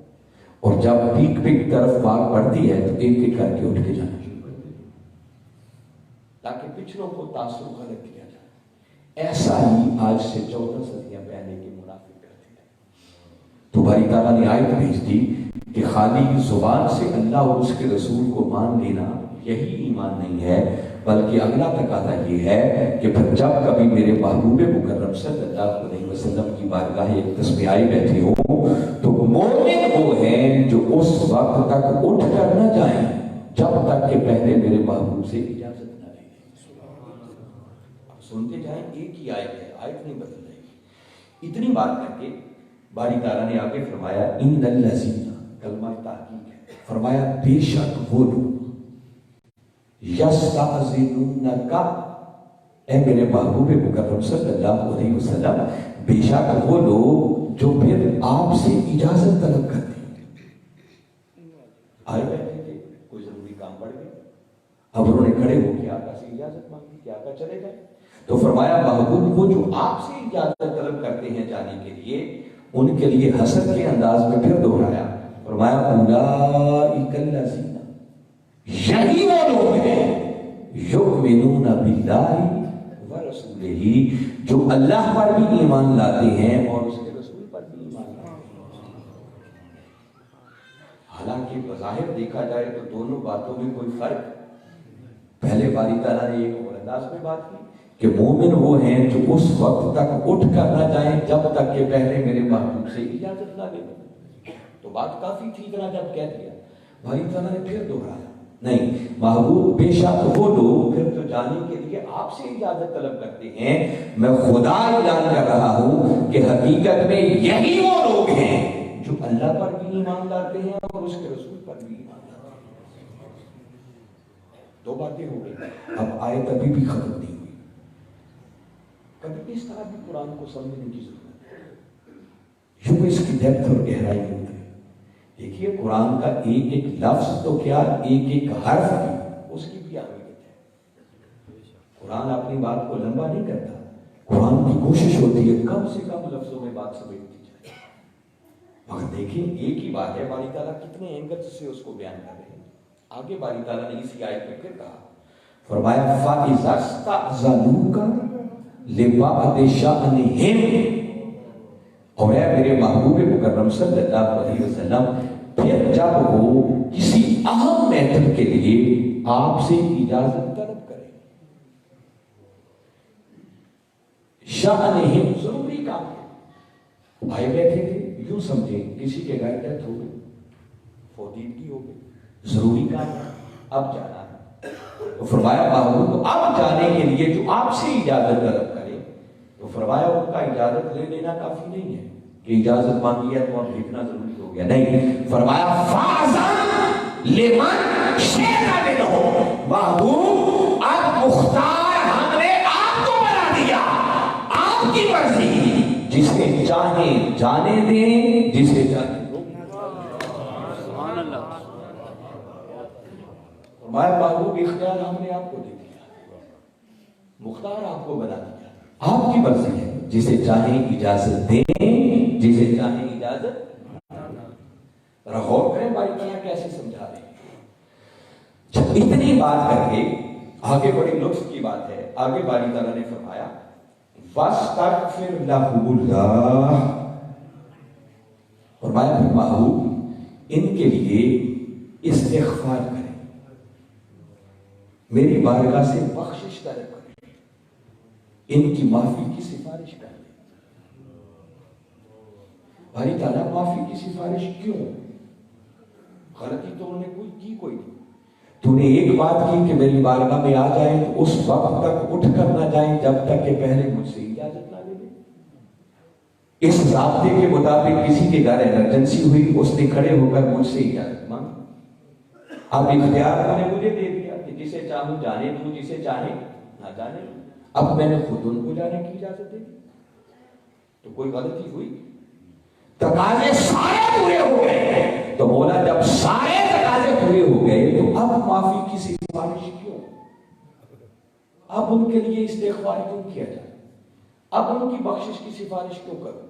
اور جب پیک طرف بات پڑتی ہے تو ایک ایک کر کے اٹھ کے جانا شروع کر دیتے تاکہ پچھلوں کو تاثر غلط کیا جائے۔ ایسا ہی آج سے 14 صدیاں پہلے کے منافق کرتے تھے۔ تو باری تعالیٰ نے آیت بھیج دی کہ خالی زبان سے اللہ اور اس کے رسول کو مان لینا یہی ایمان نہیں ہے، بلکہ اگلا تقاضا یہ ہے کہ پھر جب کبھی میرے محبوب مکرم صلی اللہ علیہ وسلم کی بارگاہ اقدس میں آئے بیٹھے ہوں تو مومن وہ ہیں جو اس وقت تک اٹھ کر نہ جائیں جب تک کہ پہلے میرے محبوب سے اجازت نہ لیں۔ اب سنتے جائیں، ایک ہی آیت ہے، آیت نہیں بدل رہی۔ اتنی بات کر کے باری تعالیٰ نے آگے فرمایا ان الذین، کلمہ تحقیق ہے، فرمایا بے شک وہ لوگ یستأذنونک، اے میرے محبوب مکرم صلی اللہ علیہ وسلم، بے شک وہ لوگ جو پھر آپ سے اجازت طلب کرتے ہیں۔ آئے بیٹھے تھے، کوئی ضروری کام پڑ گیا، اب انہوں نے کھڑے ہو کے آقا سے اجازت مانگی کہ آقا چلے گئے، تو فرمایا محبوب وہ جو آپ سے اجازت طلب کرتے ہیں جانے کے لیے، ان کے لیے حسن کے انداز میں پھر دہرایا، فرمایا اولئک الذین، یہی وہ لوگ ہیں یؤمنون باللہ ورسولہ، جو اللہ پر بھی ایمان لاتے ہیں اور اس کے رسول پر بھی ایمان لاتے ہیں۔ حالانکہ بظاہر دیکھا جائے تو دونوں باتوں میں کوئی فرق، پہلے باری تعالیٰ نے ایک اور انداز میں بات کی کہ مومن وہ ہیں جو اس وقت تک اٹھ کر نہ جائیں جب تک کہ پہلے میرے محبوب سے اجازت نہ لیں، تو بات کافی تھی، اتنا جب کہہ دیا باری تعالیٰ نے پھر دوہرایا نہیں، محبوب بے شک وہ لوگ پھر تو جانے کے لیے آپ سے اجازت طلب کرتے ہیں، میں خدا اعلان کر رہا ہوں کہ حقیقت میں یہی وہ لوگ ہیں جو اللہ پر بھی ایمان لاتے ہیں اور اس کے رسول پر بھی ایمان لاتے ہیں۔ دو باتیں ہو گئی، اب آیت ابھی بھی ختم نہیں ہوئی، کبھی اس طرح بھی قرآن کو سمجھنے کی ضرورت ہے، یوں اس کی ڈیپتھ اور گہرائی ہوتی ہے۔ دیکھیے قرآن کا ایک ایک لفظ تو کیا ایک ایک حرف بھی اس کی بھی اہمیت ہے۔ قرآن اپنی بات کو لمبا نہیں کرتا، قرآن کی کوشش ہوتی ہے کم سے کم لفظوں میں بات سمجھتی جائے، مگر دیکھیں ایک ہی بات ہے، باری تعالیٰ کتنے اینگل سے اس کو بیان کر رہے ہیں۔ آگے باری تعالیٰ نے اسی آیت میں پھر کہا، فرمایا فَإِذَا اسْتَأْذَنُوكَ لِبَعْضِ شَأْنِهِمْ، اور اے میرے محبوب مکرم صلی اللہ علیہ وسلم، پھر جب وہ کسی اہم میٹر کے لیے آپ سے اجازت طلب کریں، شأنہم ضروری کام ہے، آئے بیٹھے تھے، یوں سمجھیں کسی کے گھر ڈیتھ ہو گئی، فوتیدگی ہو گئی، ضروری کام ہے، اب جانا ہے، تو فرمایا محبوب اب جانے کے لیے جو آپ سے اجازت طلب کرے، تو فرمایا ان کا اجازت لے لینا کافی نہیں ہے کہ اجازت مانگی ہے تو اب بھیجنا ضروری ہو گیا، نہیں، فرمایا فَأْذَن لِمَنْ شِئْتَ مِنْهُمْ، محبوب اب مختار ہم نے آپ کو بنا دیا، آپ کی مرضی، جسے چاہیں جانے دیں، جسے چاہیں فرمایا محبوب اختیار ہم نے آپ کو دے دیا، مختار آپ کو بنا دیا، آپ کی مرضی ہے، جسے چاہیں اجازت دیں، جسے چاہیں اجازت۔ غور کریں بھائی تعالیٰ کیسے سمجھا رہے ہیں۔ اتنی بات کر کے آگے بڑی لطف کی بات ہے، آگے باری تعالیٰ نے فرمایا وَاسْتَغْفِرْ لَهُمُ اللَّهُ، فرمایا پھر محبوب ان کے لیے استغفار کریں، میری بارگاہ سے بخشش طلب کریں، ان کی معافی کی سفارش کریں۔ باری تعالیٰ معافی کی سفارش کیوں؟ غلطی تو انہوں نے کوئی نہیں، تو نے ایک بات کی کہ میری بارگاہ میں آ جائیں تو اس وقت تک اٹھ کر نہ جائیں جب تک کہ پہلے مجھ سے اجازت نہ لے لیں۔ اس ضابطے کے مطابق کسی کے گھر ایمرجنسی ہوئی، اس نے کھڑے ہو کر مجھ سے اجازت مانگی، اب اختیار میں نے مجھے دے دیا کہ جسے چاہوں جانے دوں، جسے چاہیں نہ جانے دوں، اب میں نے خود ان کو جانے کی اجازت دے دی، تو کوئی غلطی ہوئی؟ تقاضے سارے پورے ہو گئے، تو بولا جب سارے تقاضے پورے ہو گئے تو اب معافی کی سفارش کیوں؟ اب ان کے لیے استغفار کیوں کیا جائے؟ اب ان کی بخشش کی سفارش کیوں کروں؟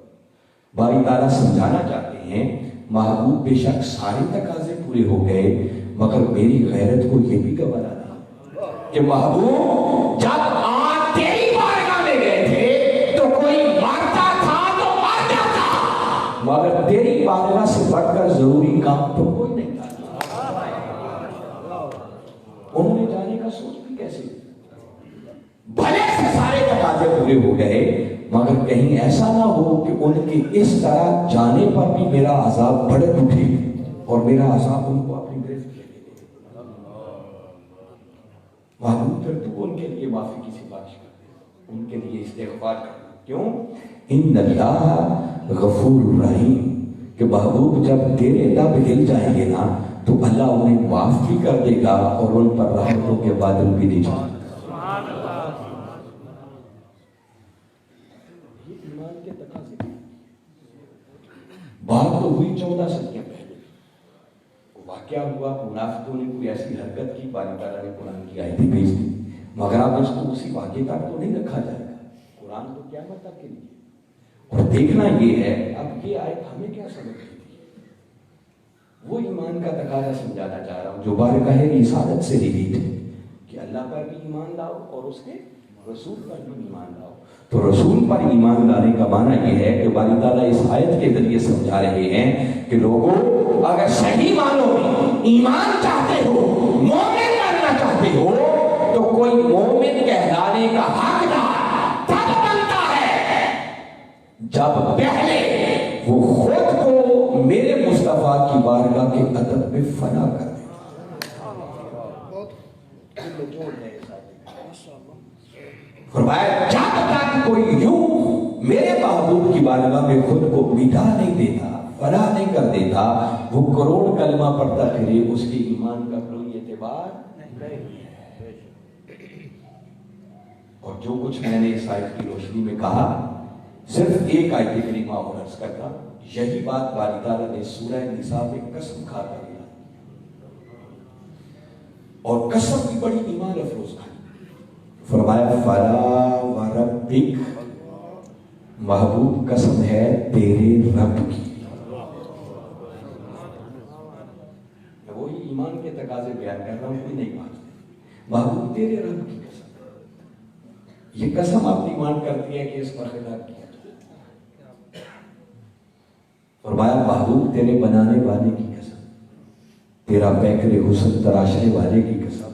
باری تعالیٰ سمجھانا چاہتے ہیں محبوب بے شک سارے تقاضے پورے ہو گئے، مگر میری غیرت کو یہ بھی گوارا نہیں کہ محبوب جب آپ تیری بارگاہ میں گئے تھے تو کوئی مارتا تھا تو مار جاتا، مگر تیری بارگاہ سے بڑھ کر ضروری کام تو کوئی نہیں تھا۔ انہوں نے جانے کا سوچ بھی کیسے پورے ہو گئے، مگر کہیں ایسا نہ ہو کہ ان کے اس طرح جانے پر بھی میرا عذاب بڑھ اٹھے اور میرا عذاب ان کو اپنی گرفت لے لے۔ محبوب پھر تو ان کے لیے معافی کی سفارش کر دے، ان کے لیے استغفار کر دے۔ کیوں؟ ان اللہ غفور رحیم، کہ محبوب جب تیرے لب ہل جائیں گے نا تو اللہ انہیں معاف بھی کر دے گا اور ان پر رحمتوں کے بادل بھی نہیں جائیں گے۔ یہ ایمان کے تقاضے ہیں۔ بات تو ہوئی 14 صدیاں پہلے، واقعہ ہوا، منافقوں نے کوئی ایسی حرکت کی، باری تعالیٰ نے قرآن کی آیتیں بھیج دی، مگر اب اس کو اسی واقعے تک تو نہیں رکھا جائے گا، قرآن تو قیامت تک کے لیے۔ اور دیکھنا یہ ہے اب یہ آیت ہمیں کیا سبق دیتی ہے، وہ ایمان کا تقاضا سمجھانا چاہ رہا ہوں جو بارگاہ رسالت سے ریلیٹ ہے، کہ اللہ پر بھی ایمان لاؤ اور اس کے رسول پر بھی ایمان لاؤ۔ تو رسول پر ایمان لانے کا معنی یہ ہے کہ باری تعالیٰ اس آیت کے ذریعے سمجھا رہے ہیں کہ لوگوں اگر صحیح معنوں میں ایمان چاہتے ہو، مومن بننا چاہتے ہو، تو کوئی مومن کہلانے کا حقدار تب بنتا ہے جب پہلے وہ خود کو میرے مصطفیٰ کی بارگاہ کے ادب میں فنا کر دے۔ فرمایا جب تک کوئی یوں میرے محبوب کی بارگاہ میں خود کو مٹا نہیں دیتا، فنا نہیں کر دیتا، وہ کروڑ کلمہ پڑھتا پھرے، اس کے ایمان کا کوئی اعتبار نہیں۔ اور جو کچھ میں نے اس آیت کی روشنی میں کہا، صرف ایک آیت کریمہ اور عرض کرتا، یہی بات باری تعالیٰ نے سورہ نساء میں قسم کھا کر دیا، اور قسم بھی بڑی ایمان افروز کھائی۔ فرمایا فلا وربک، محبوب قسم ہے تیرے رب کی۔ میں وہی ایمان کے تقاضے بیان کر رہا ہوں، کوئی نہیں بات، محبوب تیرے رب کی قسم۔ یہ قسم آپ ایمان کرتی ہے کہ اس پر خلاف کیا جائے۔ فرمایا محبوب تیرے بنانے والے کی قسم، تیرا پیکر حسن تراشنے والے کی قسم،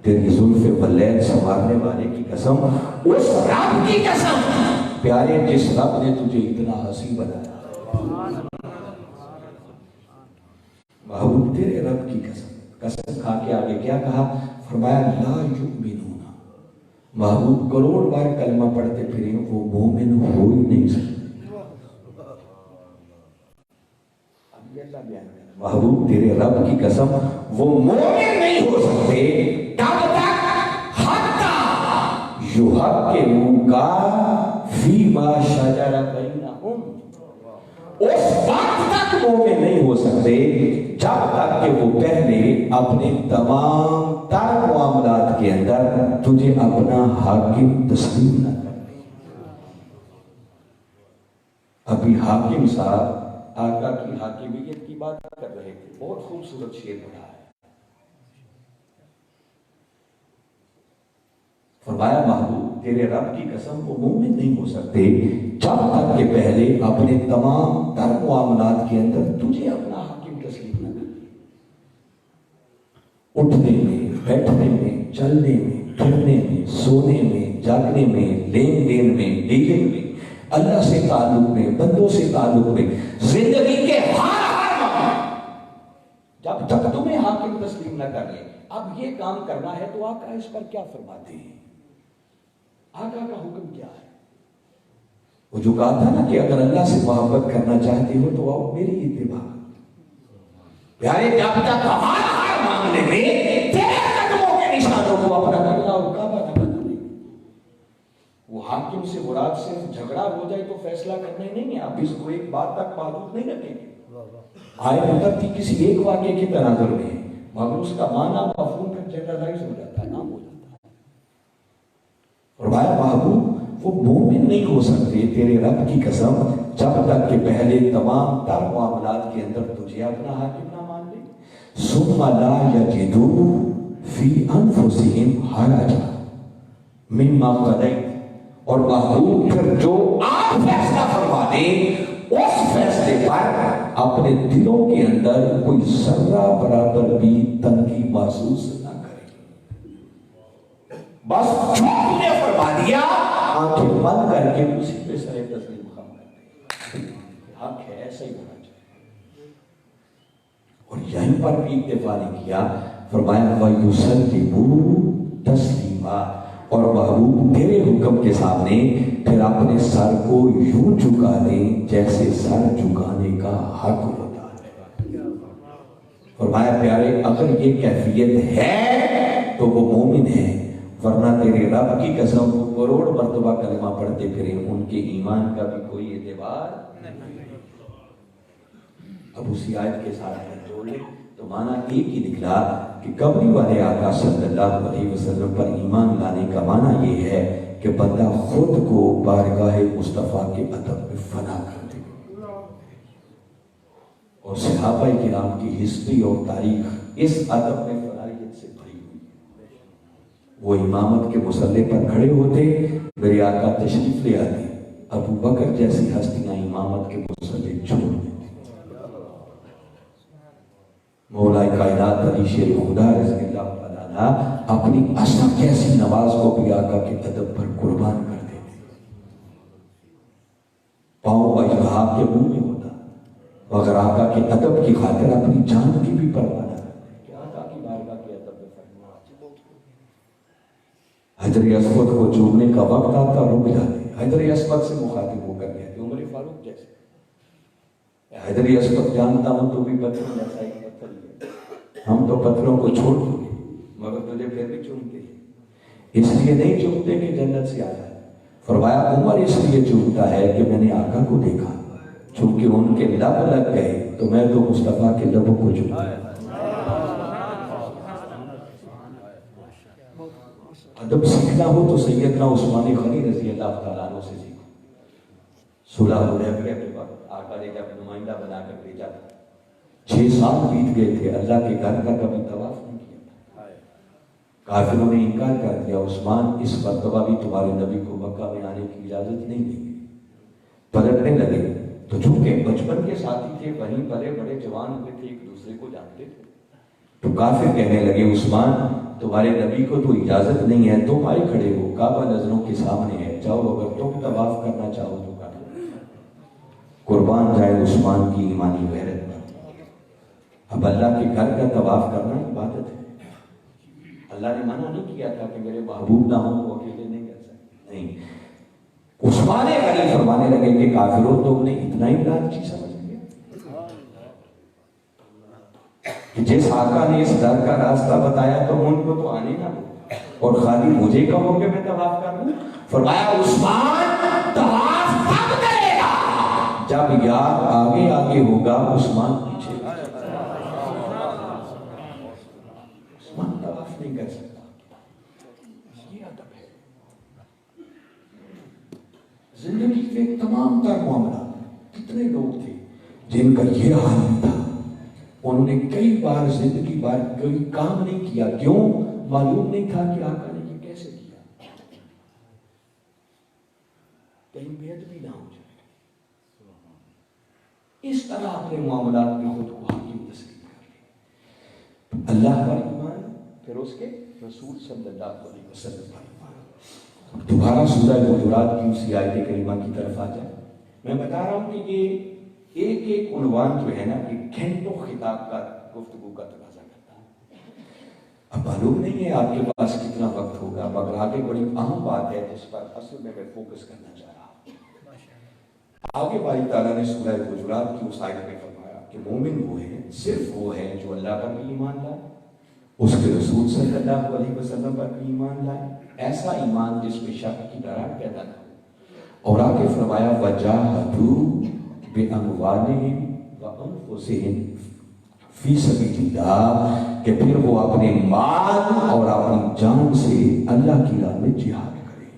تیری زلف واللید سنوارنے والے کی قسم، اس رب کی قسم پیارے جس رب نے تجھے اتنا حسین بنایا۔ محبوب تیرے رب کی قسم، قسم کھا کے آگے کیا کہا؟ فرمایا لا یؤمنون، محبوب کروڑ بار کلمہ پڑھتے پھریں وہ مومن ہو ہی نہیں سکتے۔ اب یہ اللہ بیان کرتا ہے، محبوب تیرے رب کی قسم وہ مومن نہیں ہو سکتے تب تک حتی یحکموکا فیما شجر بینہم، اس وقت تک مومن نہیں ہو سکتے جب تک کہ وہ پہلے اپنے تمام تر معاملات کے اندر تجھے اپنا حاکم تسلیم نہ کر دے۔ ابھی حاکم صاحب آقا کی حاکمیت کی بات کر رہے تھے، بہت خوبصورت شعر پڑھا ہے۔ فرمایا محبوب تیرے رب کی قسم وہ مومن نہیں ہو سکتے جب تک کہ پہلے اپنے تمام تر معاملات کے اندر تجھے اپنا حاکم تسلیم نہ کر دے۔ اٹھنے میں، بیٹھنے میں، چلنے میں، پھرنے میں، سونے میں، جاگنے میں، لین دین میں، ڈیلنگ میں، اللہ سے تعلق میں، بندوں سے تعلق میں، زندگی کے ہر معاملے، جب تک تمہیں حاکم تسلیم نہ کر لے۔ اب یہ کام کرنا ہے تو آقا اس پر کیا فرماتے ہیں؟ آقا کا حکم کیا ہے؟ وہ جو کہا تھا نا کہ اگر اللہ سے محبت کرنا چاہتے ہو تو آؤ میری اتباع۔ پیارے جب تک ہر معاملے میں تیرے قدموں کے نشانوں کو اپنا کرنا اور کعبہ نہ بنا دیں۔ وہ حاکم سے مراد صرف جھگڑا ہو جائے تو فیصلہ کرنا ہی نہیں ہے، آپ اس کو ایک بات تک محدود نہیں رکھیں گے۔ آیت اترتی کسی ایک واقعے کی تناظر میں ہے، مگر اس کا معنی مفہوم پھر جنرلائز ہو جاتا ہے، عام ہو جاتا ہے۔ فرمایا محبوب وہ مومن نہیں ہو سکتے تیرے رب کی قسم جب تک کہ پہلے تمام تر معاملات کے اندر تجھے اپنا حاکم نہ مان لے۔ ثم لا یجدوا فی انفسہم حرجا مما قضیت، اور محبوب پھر جو آپ فیصلہ فرما دیں اس فیصلے پر اپنے دلوں کے اندر کوئی ذرہ برابر بھی تنگی محسوس نہ کرے۔ بس جو تو نے فرما دیا آنکھیں بند کر کے اسی پہ سر تسلیم خم کرتے حق ہے، ایسا ہی ہونا چاہیے۔ اور یہیں پر بھی اکتفا نہیں کیا، فرمایا وَيُسَلِّمُوا تَسْلِيمًا، اور محبوب تیرے حکم کے سامنے پھر اپنے سر کو یوں جھکا دیں جیسے سر جھکانے کا حق ہوتا ہے۔ فرمایا پیارے اگر یہ کیفیت ہے تو وہ مومن ہے، ورنہ تیرے رب کی قسم وہ کروڑ مرتبہ کلمہ پڑھتے پھریں، ان کے ایمان کا بھی کوئی اعتبار نہیں۔ اب اسی آیت کے ساتھ جوڑ لیں تو معنی ایک ہی نکلا کہ قبری والے آقا صلی اللہ علیہ وسلم پر ایمان لانے کا معنی یہ ہے کہ بندہ خود کو بارگاہ مصطفیٰ کے ادب میں فنا کر دے۔ اور صحابہ کرام کی ہسٹری اور تاریخ اس ادب میں فنائیت سے بھری ہوئی ہے۔ وہ امامت کے مصلی پر کھڑے ہوتے، میرے آقا تشریف لے آتے، ابو بکر جیسی ہستیاں امامت کے مصلی چھوڑ دیتے۔ مولا کائنات علی شیر خدا رضی اللہ تعالیٰ اپنی اسد جیسی نواز کو بھی آقا کے ادب پر قربان کر دیتے۔ پاؤں اجدہا کے منہ میں ہوتا مگر آقا کے ادب کی خاطر اپنی جان کی بھی پرواہ نہ کرتے کہ آقا کی بارگاہ کے ادب میں فرما۔ حجر اسود کو چومنے کا وقت آتا رک جاتے، حجر اسود سے مخاطب ہو کر کہتے عمر فاروق جیسے حجر اسود جانتا ہوں تو بھی پتھر جیسا ہی پتھر ہے، ہم تو پتھروں کو چھوڑ دیں گے مگر تجھے پھر بھی چومتے ہیں، اس لیے نہیں چومتے کہ جنت سے آ جائے۔ فرمایا عمر اس لیے چومتا ہے کہ میں نے آقا کو دیکھا، چونکہ ان کے لب لگ گئے تو میں تو مصطفیٰ کے لبوں کو چومتا۔ ادب سیکھنا ہو تو سیدنا عثمان غنی رضی اللہ تعالیٰ عنہ سے سیکھو۔ صلح حدیبیہ کے وقت آقا نے جب نمائندہ بنا کر بھیجا تھا، 6 سال بیت گئے تھے، اللہ کے گھر کا کبھی طواف نہیں کیا تھا، کافروں نے انکار کر دیا، عثمان اس مرتبہ بھی تمہارے نبی کو مکہ میں آنے کی اجازت نہیں دیں گے۔ پلٹنے لگے تو چونکہ بچپن کے ساتھی تھے، وہیں بڑے بڑے جوان ہوئے تھے، ایک دوسرے کو جانتے تھے، تو کافر کہنے لگے عثمان تمہارے نبی کو تو اجازت نہیں ہے، تم آئے کھڑے ہو، کعبہ نظروں کے سامنے ہے، جاؤ اگر تم طواف کرنا چاہو تو کر لو۔ قربان جائے عثمان کی ایمانی غیرت پر۔ اب اللہ کے گھر کا طواف کرنا عبادت ہے، اللہ نے منع نہیں کیا تھا کہ میرے محبوب نہ ہوں وہ اکیلے نہیں کر سکتے، نہیں۔ عثمان غنی فرمانے لگے کہ کافروں تم نے اتنا ہی لالچی سمجھ لیا کہ جس آقا نے اس در کا راستہ بتایا تو ان کو تو آنے نہ دو اور خالی مجھے کہو کہ میں طواف کر لوں۔ فرمایا عثمان طواف تب کرے گا جب یار آگے آگے ہوگا، عثمان پیچھے عثمان طواف نہیں کر سکتا۔ یہ ادب ہے۔ زندگی کے تمام تر معاملات، کتنے لوگ تھے جن کا یہ حال تھا، انہوں نے کئی بار زندگی بار کوئی کام نہیں کیا، کیوں؟ معلوم نہیں تھا کہ آقا نے یہ کیسے کیا، کہیں بے ادبی نہ ہو جائے۔ اس طرح اپنے معاملات میں خود کو حاکم تسلیم کر لیں۔ اللہ پر ایمان، پھر اس کے رسول صلی اللہ علیہ وسلم پر ایمان۔ دوبارہ سورہ حجرات کی اسی آیت کریمہ کی طرف آ جائے۔ میں بتا رہا ہوں کہ یہ ایک ایک عنوان جو ہے نا کہ گھنٹوں خطاب کا گفتگو کا تقاضا کرتا ہے۔ اب معلوم نہیں ہے آپ کے پاس کتنا وقت ہوگا، مگر آگے بڑی اہم بات ہے جس پر اصل میں فوکس کرنا چاہ رہا ہوں۔ آگے باری تعالیٰ نے سورہ حجرات کی اس آیت میں فرمایا کہ مومن وہ ہیں، صرف وہ ہیں جو اللہ پر بھی ایمان لائے، اس کے رسول صلی اللہ علیہ وسلم پر بھی ایمان لائے، ایسا ایمان جس میں شک کی ڈراہٹ پیدا نہ ہو، اور آگے فرمایا وَجَاهَدُوا بِأَمْوَالِهِمْ وَأَنفُسِهِمْ فِي سَبِيلِ اللَّهِ، کہ پھر وہ اپنے مال اور اپنی جان سے اللہ کی راہ میں جہاد کریں۔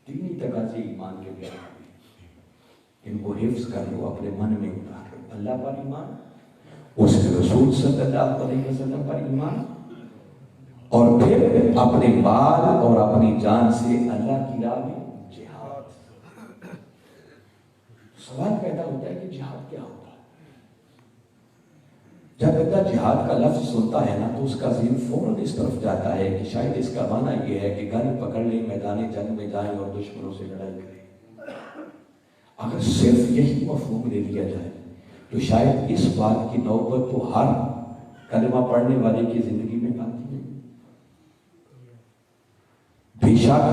دینی تقاضے ایمان کے بیان میں ان کو حفظ کر لو، اپنے من میں اتار لو۔ اللہ پر ایمان، اس کے رسول صلی اللہ علیہ وسلم پر ایمان، اور پھر اپنے مال اور اپنی جان سے اللہ کی راہ میں جہاد۔ سوال پیدا ہوتا ہے کہ جہاد کیا ہوتا ہے؟ جب بندہ جہاد کا لفظ سنتا ہے نا تو اس کا ذہن فوراً اس طرف جاتا ہے کہ شاید اس کا معنی یہ ہے کہ گن پکڑ لیں، میدان جنگ میں جائیں اور دشمنوں سے لڑائی کریں۔ اگر صرف یہی مفہوم لے لیا جائے تو شاید اس بات کی نوبت تو ہر کلمہ پڑھنے والے کی زندگی میں آتی ہے۔ بے شک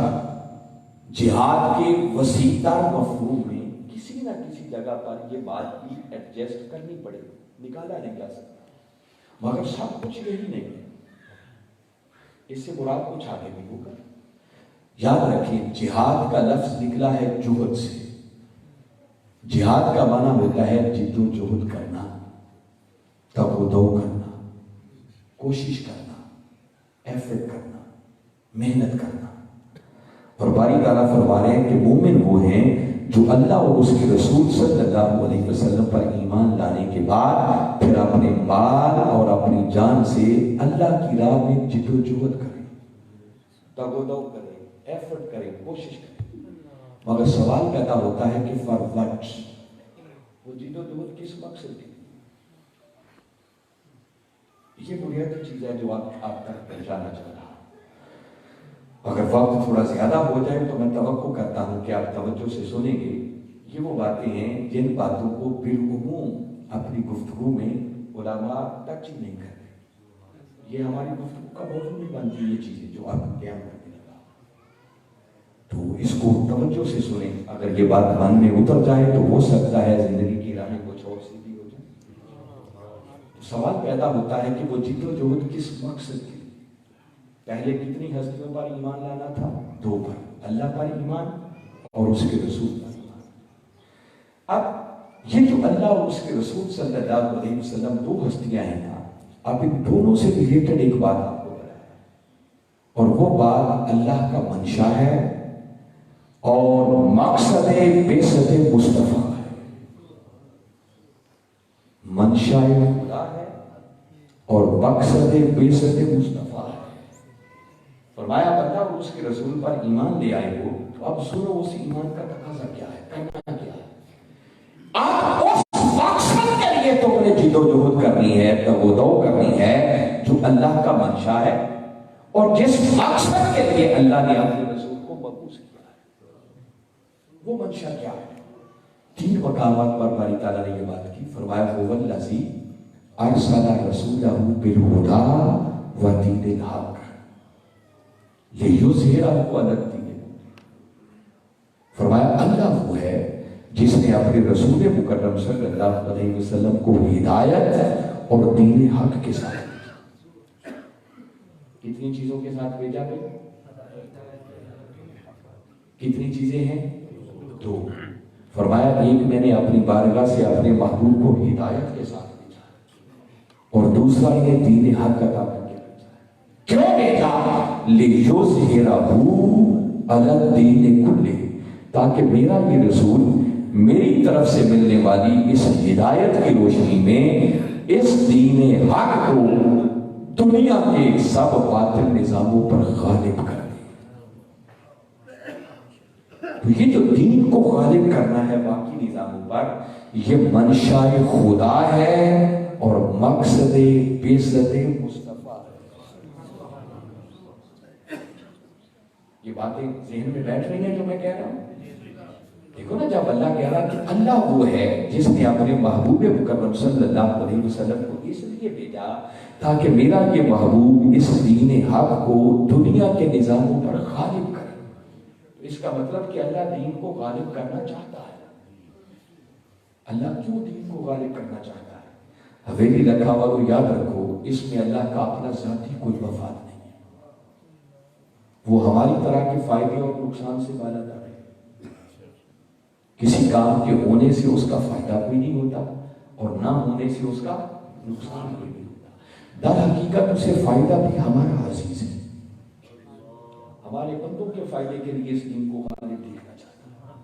جہاد کے وسیع تر مفہوم میں کسی نہ کسی جگہ پر یہ بات بھی ایڈجسٹ کرنی پڑے گی، نکالا نہیں جا سکتا، مگر سب کچھ یہی نہیں ہے، اس سے مراد کچھ آگے بھی ہوگا۔ یاد رکھیں جہاد کا لفظ نکلا ہے جہد سے۔ جہاد کا معنی ہوتا ہے جد و جہد کرنا، تگ و دو کرنا، کوشش کرنا، ایفرٹ کرنا، محنت کرنا۔ اور باری تعالیٰ فرما رہے ہیں کہ مومن وہ ہیں جو اللہ اور اس کے رسول صلی اللہ علیہ وسلم پر ایمان لانے کے بعد پھر اپنے مال اور اپنی جان سے اللہ کی راہ میں جد و جہد کریں، تگ و دو کریں، ایفرٹ کریں، کوشش کریں۔ مگر سوال پیدا ہوتا ہے کہ فار وٹ، وہ جد و جہد کس مقصد کی؟ یہ بنیادی چیز ہے جو آپ تک پہنچانا چاہ رہا۔ اگر وقت تھوڑا زیادہ ہو جائے تو میں توقع کرتا ہوں کہ آپ توجہ سے سنیں گے۔ یہ وہ باتیں ہیں جن باتوں کو بالعموم اپنی گفتگو میں علماء ٹچ ہی نہیں کرتے۔ یہ ہماری گفتگو کا موضوع نہیں بنتی یہ چیزیں جو آپ قیام کرنے لگا، تو اس کو توجہ سے سنیں۔ اگر یہ بات من میں اتر جائے تو ہو سکتا ہے زندگی کی راہیں کچھ اور سیدھی ہو جائے۔ سوال پیدا ہوتا ہے کہ وہ جد و جہد کس مقصد کی؟ پہلے کتنی ہستیوں پر ایمان لانا تھا؟ 2 پر، اللہ پر ایمان اور اس کے رسول پر ایمان۔ اب یہ جو اللہ اور اس کے رسول صلی اللہ علیہ وسلم 2 ہستیاں ہیں نا، اب ان دونوں سے ریلیٹڈ ایک بات آپ کو بتایا ہے، اور وہ بات اللہ کا منشا ہے اور مقصد بعثت مصطفیٰ ہے۔ منشا خدا ہے اور مقصد بعثت مصطفیٰ ہے۔ فرمایا بندہ اور اس کے رسول پر ایمان لے آئے ہو تو اب سنو اس ایمان کا تقاضا کیا ہے، کرنا کیا ہے۔ آپ اس مقصد کے لیے تم نے جد و جہد کرنی ہے، تگ و دو کرنی ہے جو اللہ کا منشا ہے اور جس مقصد کے لیے اللہ نے اپنے رسول کو مبعوث کیا ہے۔ وہ منشا کیا ہے؟ 3 مقامات پر باری تعالیٰ نے یہ بات کی۔ فرمایا هو الذی ارسل رسولہ بالہدی ودین الحق لیظہرہ علی الدین۔ فرمایا اللہ وہ ہے جس نے اپنے رسول مکرم صلی اللہ علیہ وسلم کو ہدایت اور دین حق کے ساتھ بھیجا۔ کتنی چیزوں کے ساتھ بھیجا گیا؟ کتنی چیزیں ہیں؟ 2۔ فرمایا ایک میں نے اپنی بارگاہ سے اپنے محبوب کو ہدایت کے ساتھ بھیجا اور دوسرا انہیں دین حق عطا کر کے بھیجا۔ کیوں بھیجا؟ لیظہرہ علی الدین کلہ، تاکہ میرا یہ رسول میری طرف سے ملنے والی اس ہدایت کی روشنی میں اس دین حق کو دنیا کے سب باطل نظاموں پر غالب کر دے۔ تو یہ جو دین کو غالب کرنا ہے باقی نظاموں پر، یہ منشاء خدا ہے اور مقصد بعثت مصطفیٰ ہے۔ یہ باتیں ذہن میں بیٹھ رہی ہیں جو میں کہہ رہا ہوں؟ دیکھو نا، جب اللہ کہہ رہا کہ اللہ وہ ہے جس نے اپنے محبوب مکرم صلی اللہ علیہ وسلم کو اس لیے بھیجا تاکہ میرا یہ محبوب اس دین حق کو دنیا کے نظاموں پر غالب کرے، تو اس کا مطلب کہ اللہ دین کو غالب کرنا چاہتا ہے۔ اللہ کیوں دین کو غالب کرنا چاہتا ہے؟ حویلی رکھا والو یاد رکھو، اس میں اللہ کا اپنا ذاتی کوئی مفاد نہیں ہے۔ وہ ہماری طرح کے فائدے اور نقصان سے بالاتر ہے۔ کسی کام کے ہونے سے اس کا فائدہ کوئی نہیں ہوتا اور نہ ہونے سے اس کا نقصان کوئی نہیں ہوتا۔ در حقیقت اسے فائدہ بھی ہمارا عزیز ہے، ہمارے بندوں کے فائدے کے لیے اس دین کو غالب دیکھنا چاہتا ہے۔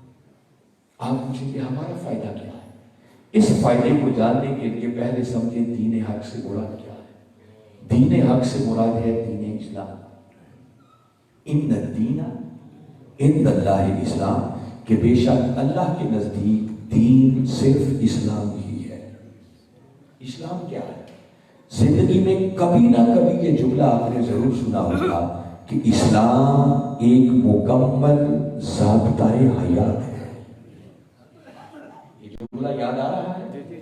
آپ پوچھیں کہ ہمارا فائدہ کیا ہے؟ اس فائدے کو جاننے کے لیے پہلے سمجھیں دین حق سے مراد کیا ہے۔ دین حق سے مراد ہے دین اسلام۔ ان الدین عند اللہ اسلام، کہ بے شک اللہ کے نزدیک دین صرف اسلام ہی ہے۔ اسلام کیا ہے؟ زندگی میں کبھی نہ کبھی یہ جملہ آپ نے ضرور سنا ہوگا کہ اسلام ایک مکمل ضابطۂ حیات ہے. یہ جملہ یاد آ رہا ہے؟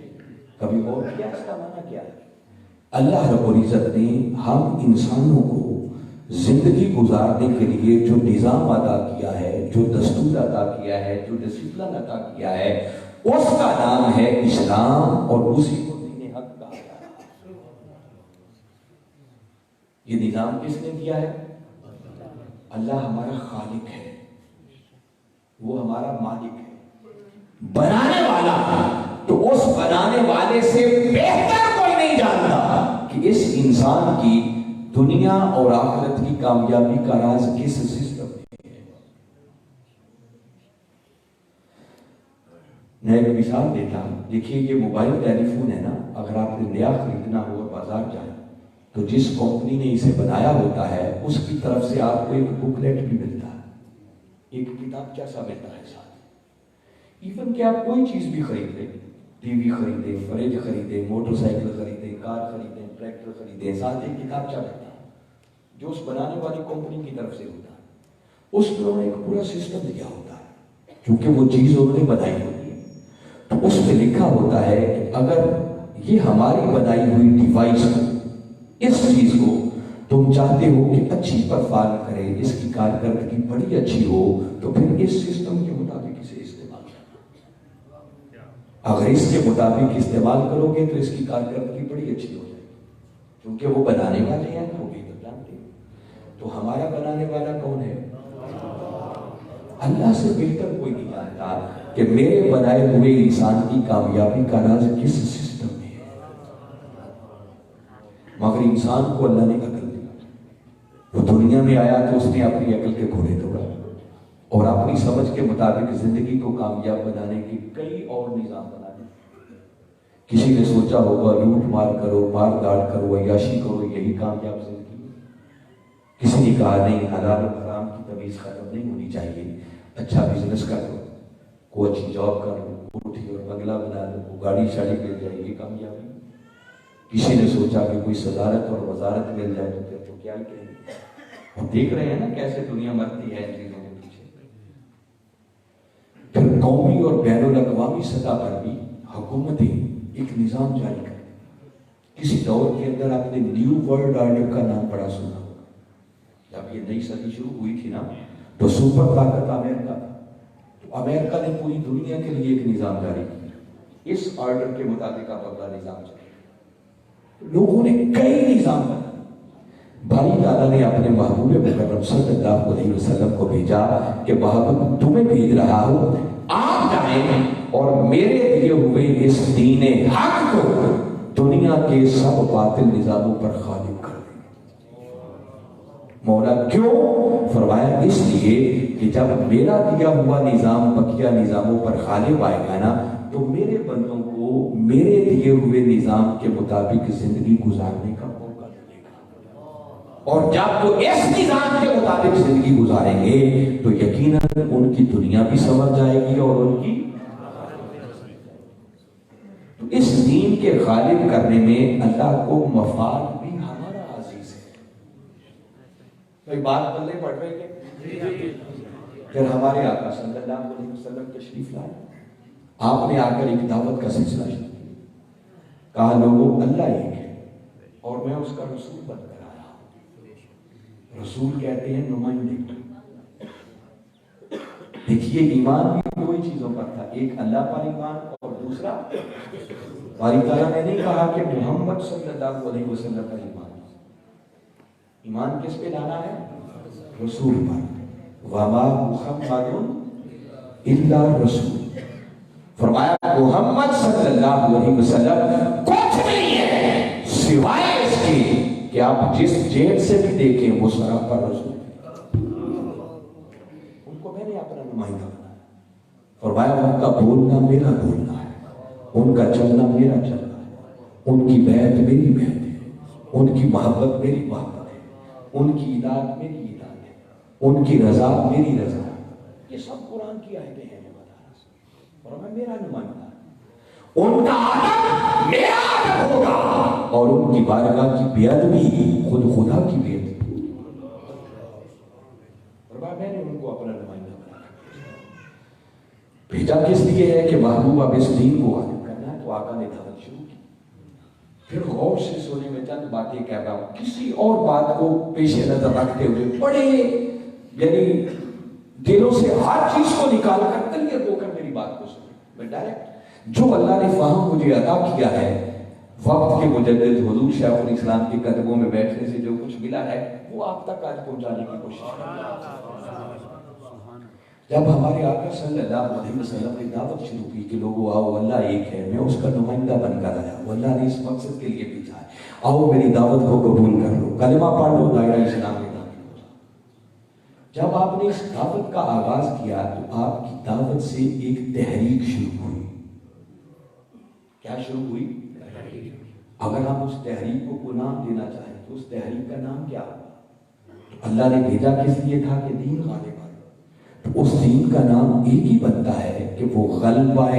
کبھی غور کیا اس کا معنی کیا ہے؟ اللہ رب العزت نے ہم انسانوں کو زندگی گزارنے کے لیے جو نظام عطا کیا ہے، جو دستور عطا کیا ہے، جو ڈسپلن عطا کیا ہے، اس کا نام ہے اسلام، اور اسی کو دین حق کہا جا رہا ہے. یہ نظام کس نے دیا ہے؟ اللہ ہمارا خالق ہے، وہ ہمارا مالک ہے، بنانے والا. تو اس بنانے والے سے بہتر کوئی نہیں جانتا کہ اس انسان کی دنیا اور آخرت کی کامیابی کا راز کس سسٹم میں ہے. میں ایک مثال دیتا ہوں. دیکھیے یہ موبائل ٹیلی فون ہے نا، اگر آپ نے نیا خریدنا ہو اور بازار جائیں تو جس کمپنی نے اسے بنایا ہوتا ہے اس کی طرف سے آپ کو ایک بکلیٹ بھی ملتا ہے، ایک کتاب کیسا ملتا ہے ساتھ. ایون کہ آپ کوئی چیز بھی خرید لیں، ٹی وی خریدیں، فریج خریدیں، موٹر سائیکل خریدیں، کار خریدیں، ٹریکٹر خریدیں، ساتھ ایک کتاب چاہ لیتا ہے جو اس بنانے والی کمپنی کی طرف سے ہوتا ہے. اس میں انہوں نے ایک پورا سسٹم دیا ہوتا ہے، کیونکہ وہ چیز انہوں نے بنائی ہوتی ہے. تو اس میں لکھا ہوتا ہے کہ اگر یہ ہماری بنائی ہوئی ڈیوائس کو، اس چیز کو تم چاہتے ہو کہ اچھی پرفارم کرے، اس کی کارکردگی بڑی اچھی ہو، تو پھر اس سسٹم کے مطابق اسے استعمال کرنا. اگر اس کے مطابق استعمال کرو گے تو اس کی کارکردگی بڑی اچھی ہو جائے گی، کیونکہ وہ بنانے والے ہیں، وہ بھی تو جانتے ہیں. تو ہمارا بنانے والا کون ہے؟ اللہ سے بہتر کوئی نہیں جانتا کہ میرے بنائے ہوئے انسان کی کامیابی کا راز کس سسٹم میں ہے. مگر انسان کو اللہ نے عقل دی. وہ دنیا میں آیا تو اس نے اپنی عقل کے گھوڑے دوڑا اور اپنی سمجھ کے مطابق زندگی کو کامیاب بنانے کے کئی اور نظام بنا دیے. کسی نے سوچا ہوگا لوٹ مار کرو، مار داڑ کرو، عیاشی کرو، یہی کامیاب زندگی. کسی نے کہا نہیں، حلال اور حرام کی تمیز ختم نہیں ہونی چاہیے، اچھا بزنس کر لو، کوئی اچھی جاب کر لو، کوٹھی اور بنگلہ بنا لو، گاڑی شاڑی مل جائے گی کامیابی. کسی نے سوچا کہ کوئی صدارت اور وزارت مل جائے تو پھر تو کیا ہی کہیں گے. ہم دیکھ رہے ہیں نا کیسے دنیا مرتی ہے ان چیزوں کے پیچھے. پھر قومی اور بین الاقوامی سطح پر بھی حکومتیں ایک نظام جاری کریں. کسی دور کے اندر آپ نے نیو ورلڈ آرڈر کا نام بڑا سنا ہوگا. جب یہ نئی صدی شروع ہوئی تھی نا تو سپر طاقت امریکہ تھا. تو امریکہ نے پوری دنیا کے لیے ایک نظام جاری کیا. اس آرڈر کے مطابق آپ اپنا نظام چلے. لوگوں نے کئی نظام بنا. باری تعالیٰ نے اپنے محبوب مکرم صلی اللہ علیہ وسلم کو بھیجا کہ محبوب تمہیں بھیج رہا ہوں، آپ جائیں اور میرے دیے ہوئے اس دین حق کو دنیا کے سب باطل نظاموں پر غالب کر دیں. مولا کیوں؟ فرمایا اس لیے کہ جب میرا دیا ہوا نظام بقیہ نظاموں پر غالب آئے گا نا تو میرے بندوں کو میرے دیے ہوئے نظام کے مطابق زندگی گزارنے کا موقع ملے گا. اور جب وہ اس نظام کے مطابق زندگی گزاریں گے تو یقیناً ان کی دنیا بھی سنور جائے گی اور ان کی. تو اس دین کے غالب کرنے میں اللہ کو مفاد بھی ہمارا عزیز ہے. کوئی بات بلے پڑھ رہے ہیں. پھر ہمارے آقا صلی اللہ علیہ وسلم تشریف لائے. آپ نے آ کر ایک دعوت کا سلسلہ شروع کیا. کہا لوگوں اللہ ایک ہے اور میں اس کا رسول بن کر آیا ہوں. رسول کہتے ہیں نمائندے. دیکھیے ایمان بھی دو ہی چیزوں پر تھا، ایک اللہ پر ایمان اور دوسرا باری تعالیٰ نے نہیں کہا کہ محمد صلی اللہ علیہ وسلم پر ایمان. ایمان کس پہ لانا ہے؟ رسول پر. وما محمد الا رسول. فرمایا محمد صلی اللہ علیہ وسلم کچھ نہیں ہے سوائے اس کے کہ آپ جس جیل سے بھی دیکھیں وہ سراپر رسول. ان کو میں نے اپنا نمائندہ بنایا. فرمایا ان کا بولنا میرا بولنا ہے، ان کا چلنا میرا چلنا ہے، ان کی بیعت میری بیعت ہے، ان کی محبت میری محبت ہے، ان کی اطاعت میری اطاعت ہے، ان کی رضا میری رضا ہے. یہ سب قرآن کی آیتیں ہیں. اور میں میرا نمائندہ، ان کا آدم میرا آدم ہوگا. اور ان کی بارگاہ کی بے ادبی خود خدا کی بے ادبی. اور میں نے ان کو اپنا نمائندہ بنا بھیجا کس لیے ہے کہ محبوب اب اس دین کو غالب کرنا ہے. تو آقا نے دعوت شروع کی. پھر غور سے سونے میں چند باتیں کہہ رہا ہوں, کسی اور بات کو پیش نظر رکھتے ہوئے بڑے یعنی دلوں سے ہر چیز کو نکال کر کلیئر ہو کر میری بات کو سنیں. میں ڈائریکٹ جو اللہ نے فہم مجھے عطا کیا ہے وقت کے مجدد حضور شیخ الاسلام کے قدموں میں بیٹھنے سے جو کچھ ملا ہے وہ آپ تک آج پہنچانے کی کوشش کریں. جب ہمارے آقا صلی اللہ علیہ وسلم نے دعوت شروع کی کہ لوگوں آؤ اللہ ایک ہے, میں اس کا نمائندہ بن کر آیا, وہ اللہ نے اس مقصد کے لیے بھیجا ہے, آؤ میری دعوت کو قبول کر لو, کلمہ پڑھ لو, دائرہ اسلام میں داخل ہو جاؤ. جب آپ نے اس دعوت کا آغاز کیا تو آپ کی دعوت سے ایک تحریک شروع ہوئی. کیا شروع ہوئی؟ اگر ہم اس تحریک کو نام دینا چاہیں تو اس تحریک کا نام کیا ہوگا؟ اللہ نے بھیجا کس لیے تھا کہ دین غالب آئے. تو اس دین کا نام ایک ہی بنتا ہے کہ وہ غلبہ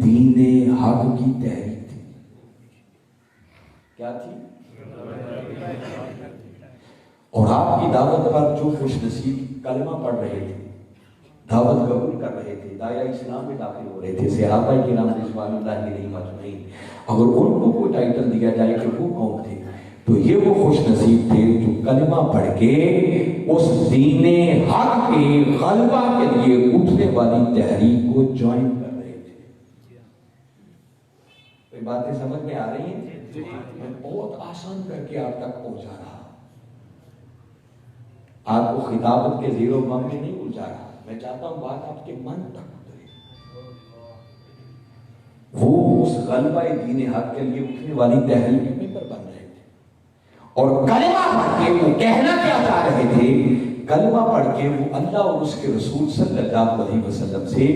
دین حق کی تحریک تھی. کیا تھی؟ اور آپ کی دعوت پر جو خوش نصیب کلمہ پڑھ رہے تھے, دعوت قبول کر رہے تھے, دائرہ اسلام میں داخل ہو رہے تھے, صحابہ کرام رضوان اللہ علیہم اجمعین, اگر ان کو کوئی ٹائٹل دیا جائے کہ وہ کون تھے تو یہ وہ خوش نصیب تھے جو کلمہ پڑھ کے اس دین حق کے غلبہ کے لیے اٹھنے والی تحریک کو جوائن کر رہے تھے. کوئی باتیں سمجھ میں آ رہی ہیں؟ میں بہت آسان کر کے آپ تک پہنچا رہا, آپ کو خطابت کے زیر و بم میں نہیں الجھا رہا. میں چاہتا ہوں بات آپ کے من تک اترے. وہ اس غلبہ دین حق کے لیے اٹھنے والی تحریک میں پر بن رہے تھے اور کلمہ پڑھ کے وہ کہنا کیا چاہ رہے تھے, کلمہ پڑھ کے وہ اللہ اور اس کے رسول صلی اللہ علیہ وسلم سے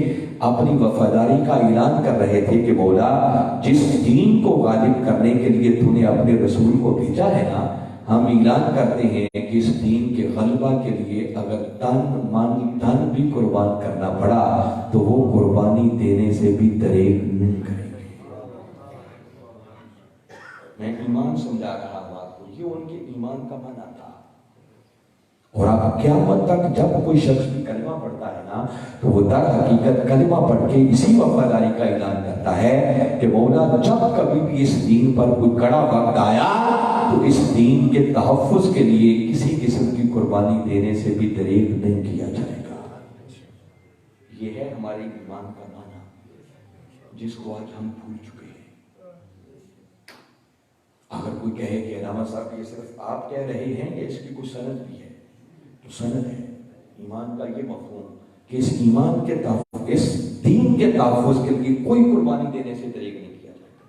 اپنی وفاداری کا اعلان کر رہے تھے کہ مولا جس دین کو غالب کرنے کے لیے تو نے اپنے رسول کو بھیجا ہے نا, ہم اعلان کرتے ہیں کہ اس دین کے غلبہ کے لیے اگر تن من دھن بھی قربان کرنا پڑا تو وہ قربانی دینے سے بھی دریغ نہیں کریں گے. میں ایمان سمجھا رہا ہوں آپ کو, یہ ان کے ایمان کا منع تھا. اور آپ قیامت تک جب کوئی شخص بھی کلمہ پڑھتا ہے نا تو وہ در حقیقت کلمہ پڑھ کے اسی وفاداری کا اعلان کرتا ہے کہ مولا جب کبھی بھی اس دین پر کوئی کڑا وقت آیا تو اس دین کے تحفظ کے لیے کسی قسم کی قربانی دینے سے بھی دریغ نہیں کیا جائے گا. یہ ہے ہمارے ایمان کا معنی جس کو آج ہم بھول چکے ہیں. اگر کوئی کہے کہ علامہ صاحب یہ صرف آپ کہہ رہے ہیں یا اس کی کوئی سند بھی ہے, تو سند ہے. ایمان کا یہ مفہوم کہ اس ایمان کے تحفظ, اس دین کے تحفظ کے لیے کوئی قربانی دینے سے دریغ نہیں کیا جائے گا.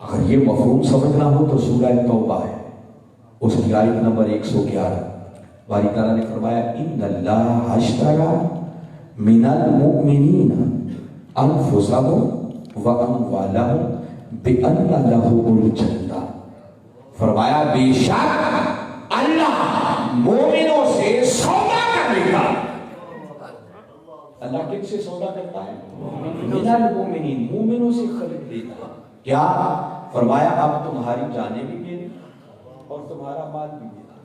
اگر یہ مفہوم سمجھنا ہو تو سورہ توبہ ہے, اس کی آیت نمبر 111. باری تعالیٰ نے فرمایا ان اللہ اشتری من المؤمنین انفسهم واموالهم بان لهم الجنہ. فرمایا بے شک اللہ مومنوں سے سودا کرنے کا. اللہ کن سے سودا کرتا ہے؟ من المؤمنین, مومنوں سے خرید لیتا. کیا فرمایا؟ اب تمہاری جانیں بھی میری اور تمہارا مال بھی میرا.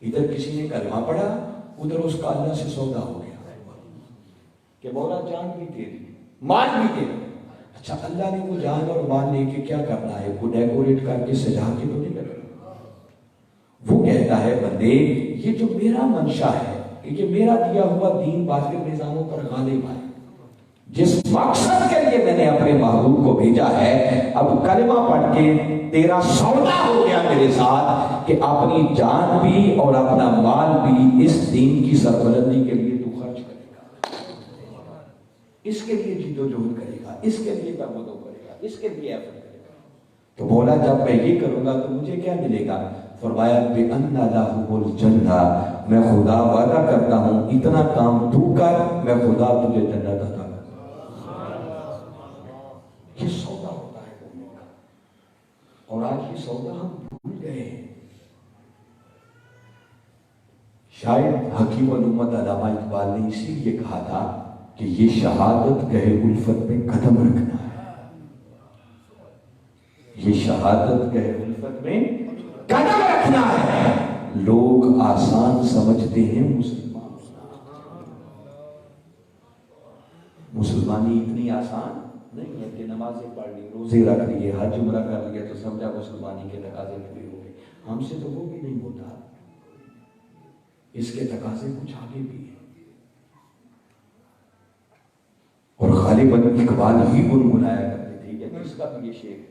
ادھر کسی نے کلمہ پڑھا, ادھر اس کا اللہ سے سودا ہو گیا کہ مولا جان بھی تیری, مال بھی تیرا. اچھا اللہ نے وہ جان اور مال لے کے کیا کرنا ہے؟ وہ ڈیکوریٹ کر کے سجا کے تو نہیں کرنا. وہ کہتا ہے بندے یہ جو میرا منشا ہے کہ یہ میرا دیا ہوا دین باطل نظاموں پر غالب آئے, جس مقصد کے لیے میں نے اپنے محبوب کو بھیجا ہے, اب کلمہ پڑھ کے تیرا سودا ہو گیا میرے ساتھ کہ اپنی جان بھی اور اپنا مال بھی اس دین کی سربلندی کے لیے تو خرچ کرے گا, اس کے لیے جد و جہد کرے گا, اس کے لیے تبدو کرے گا, اس کے لیے ایفرٹ کرے گا. تو بولا جب میں یہ کروں گا تو مجھے کیا ملے گا؟ فرمایا بِأَنَّ لَهُ الْجَنَّةَ, میں خدا وعدہ کرتا ہوں اتنا کام تو کر, میں خدا تجھے جنت عطا کروں. یہ سودا ہوتا ہے مومن کا, اور آج یہ سودا ہم بھول گئے ہیں. شاید حکیم الامت علامہ اقبال نے اسی لیے کہا تھا کہ یہ شہادت گہے الفت میں قدم رکھنا ہے. یہ شہادت کے الفت میں قدم رکھنا ہے. لوگ آسان سمجھتے ہیں مسلمانی اتنی آسان نہیں ہے کہ نمازیں پڑھ لی، روزے رکھ لیے، حج عمرہ کر لیا تو سمجھا مسلمانی کے تقاضے پورے ہو گئے. ہم سے تو وہ بھی نہیں ہوتا، اس کے تقاضے کچھ آگے بھی ہیں. اور غالباً اقبال ہی گنگنایا کرتے تھے کہ کس کا بھی یہ شعر ہے،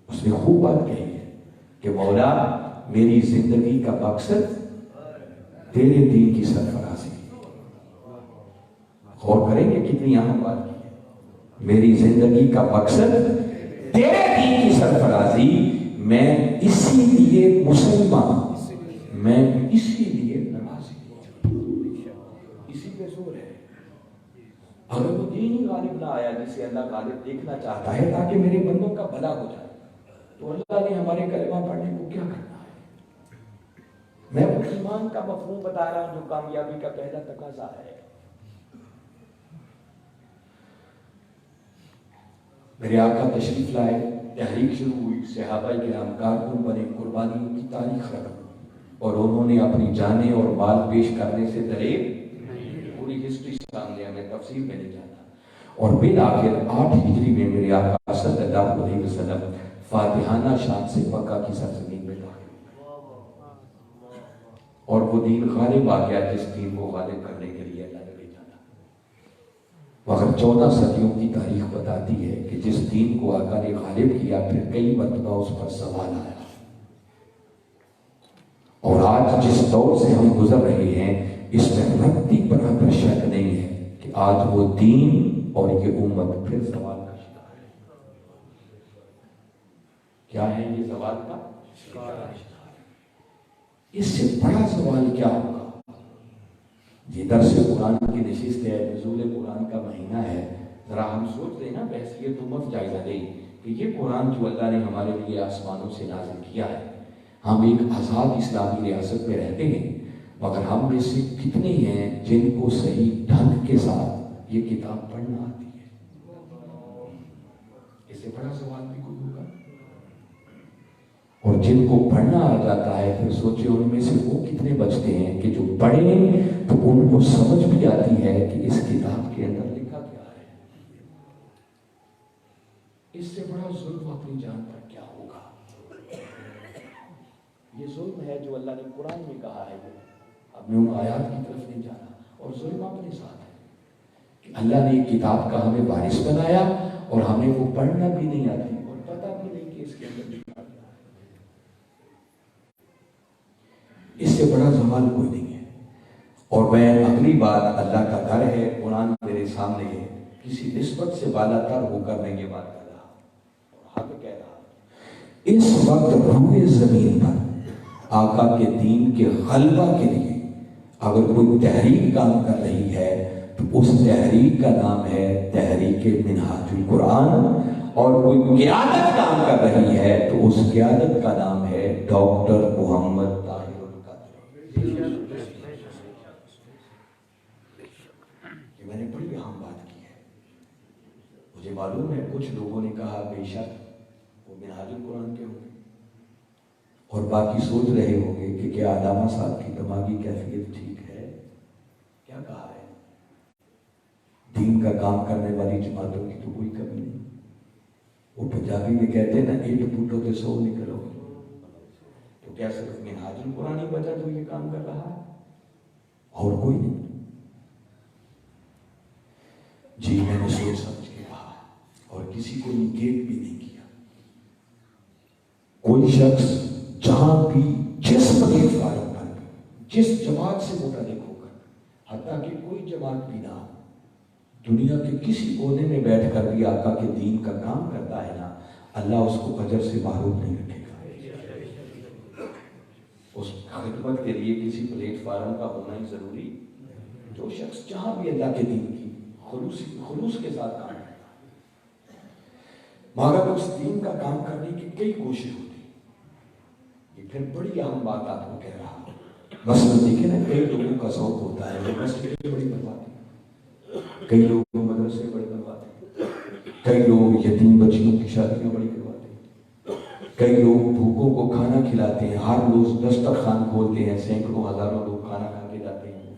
اس نے خوب بات کہی ہے کہ مولا میری زندگی کا مقصد تیرے دین کی سرفرازی. غور کریں گے کتنی اہم بات کی ہے. میری زندگی کا مقصد تیرے دین کی سرفرازی، میں اسی لیے مسلمان، میں اسی لیے نمازی. اسی پہ زور ہے. اگر وہ دین ہی غالب نہ آیا جسے اللہ غالب دیکھنا چاہتا ہے تاکہ میرے بندوں کا بھلا ہو جائے، تو اللہ نے ہمارے کلمہ پڑھنے کو کیا کرنا ہے؟ میں وہ ایمان کا مفہوم بتا رہا ہوں جو کامیابی کا پہلا تقاضا ہے. میرے آقا تشریف لائے، تحریک شروع ہوئی، صحابہ کرام کارکن بنے، قربانیوں کی تاریخ رکھ، اور انہوں نے اپنی جانیں اور مال پیش کرنے سے ڈرے. پوری ہسٹری سامنے ہمیں تفصیل میں نہیں جانا. اور بالآخر 8 ہجری میں میرے آقا صلی اللہ علیہ وسلم فاتحانہ شان سے مکہ کی سرزمین میں داخل ہوئے، اور وہ دین غالب آ گیا جس دین کو غالب کرنے کے لیے اللہ نے بھیجا تھا. مگر 14 صدیوں کی تاریخ بتاتی ہے کہ جس دین کو آقا نے غالب کیا پھر کئی مرتبہ اس پر سوال آیا. اور آج جس دور سے ہم گزر رہے ہیں اس میں رتی برابر شک نہیں ہے کہ آج وہ دین اور یہ امت پھر زوال کا شکار ہے. کیا ہے یہ زوال کا شکار؟ اس سے بڑا سوال کیا ہوگا؟ یہ درس قرآن کی نشست ہے، نزول قرآن کا مہینہ ہے. ذرا ہم سوچ رہے ہیں نا بحثیت امت جائزہ لیں کہ یہ قرآن جو اللہ نے ہمارے لیے آسمانوں سے نازل کیا ہے، ہم ایک آزاد اسلامی ریاست میں رہتے ہیں، مگر ہم میں سے کتنے ہیں جن کو صحیح ڈھنگ کے ساتھ یہ کتاب پڑھنا آتی ہے؟ اس سے بڑا سوال بھی کوئی ہوگا. اور جن کو پڑھنا آ جاتا ہے پھر سوچے ان میں سے وہ کتنے بچتے ہیں کہ جو پڑھیں تو ان کو سمجھ بھی آتی ہے کہ اس کتاب کے اندر لکھا کیا ہے. اس سے بڑا ظلم اپنی جان پر کیا ہوگا؟ یہ ظلم ہے جو اللہ نے قرآن میں کہا ہے. اب میں ان آیات کی طرف نہیں جانا. اور ظلم اپنے ساتھ ہے کہ اللہ نے ایک کتاب کا ہمیں وارث بنایا اور ہمیں وہ پڑھنا بھی نہیں آتی اور پتہ بھی نہیں کہ اس کے اندر لکھا کیا ہے. اس سے بڑا زوال کوئی نہیں ہے. اور میں اگلی بات، اللہ کا گھر ہے، قرآن میرے سامنے ہے، کسی نسبت سے بالا تر ہو کر میں یہ بات کر رہا اور حق کہہ رہا. اس وقت روئے زمین پر آقا کے دین کے غلبہ کے لیے اگر کوئی تحریک کام کر رہی ہے تو اس تحریک کا نام ہے تحریک منہاج القرآن، اور کوئی قیادت کام کر رہی ہے تو اس قیادت کا نام ہے ڈاکٹر محمد طاہر القادری. یہ میں نے بڑی اہم بات کی ہے. مجھے معلوم ہے کچھ لوگوں نے کہا بے شک وہ منہاج القرآن کے ہوں گے، اور باقی سوچ رہے ہوں گے کہ کیا علامہ صاحب کی دماغی کیفیت ٹھیک ہے؟ کیا کہا ہے؟ دین کا کام کرنے والی جماعتوں کی تو کوئی کمی نہیں. وہ پنجابی میں کہتے ہیں نا، 8 پھوٹوں کے 100 نکلو. تو کیا صرف منہاج القرآن ہی بچا جو یہ کام کر رہا ہے اور کوئی نہیں؟ جی میں نے سوچ سمجھ کے کہا اور کسی کو نگیٹ بھی نہیں کیا. کوئی شخص جہاں بھی جس پلیٹ فارم پر بھی جس جماعت سے متعلق ہو کر، حتیٰ کہ کوئی جماعت بھی نہ ہو، دنیا کے کسی کونے میں بیٹھ کر بھی آقا کے دین کا کام کرتا ہے نا، اللہ اس کو اجر سے محروم نہیں رکھے گا. اس خدمت کے لیے کسی پلیٹ فارم کا ہونا ہی ضروری. جو شخص جہاں بھی اللہ کے دین کی خلوص کے ساتھ کام کرتا ہے، مگر اس دین کا کام کرنے کی کئی کوششیں ہوتی. یہ پھر بڑی اہم بات آپ کو کہہ رہا ہوں. مثلا دیکھیں نا، کئی لوگوں کا شوق ہوتا ہے وہ مسجدیں بڑی بنواتے ہیں، کئی لوگ مدرسے بڑے بنواتے ہیں، کئی لوگ یتیم بچیوں کی شادیاں بڑی کرواتے ہیں، کئی لوگ بھوکوں کو کھانا کھلاتے ہیں، ہر روز دسترخوان کھولتے ہیں، سینکڑوں ہزاروں لوگ کھانا کھا کے جاتے ہیں۔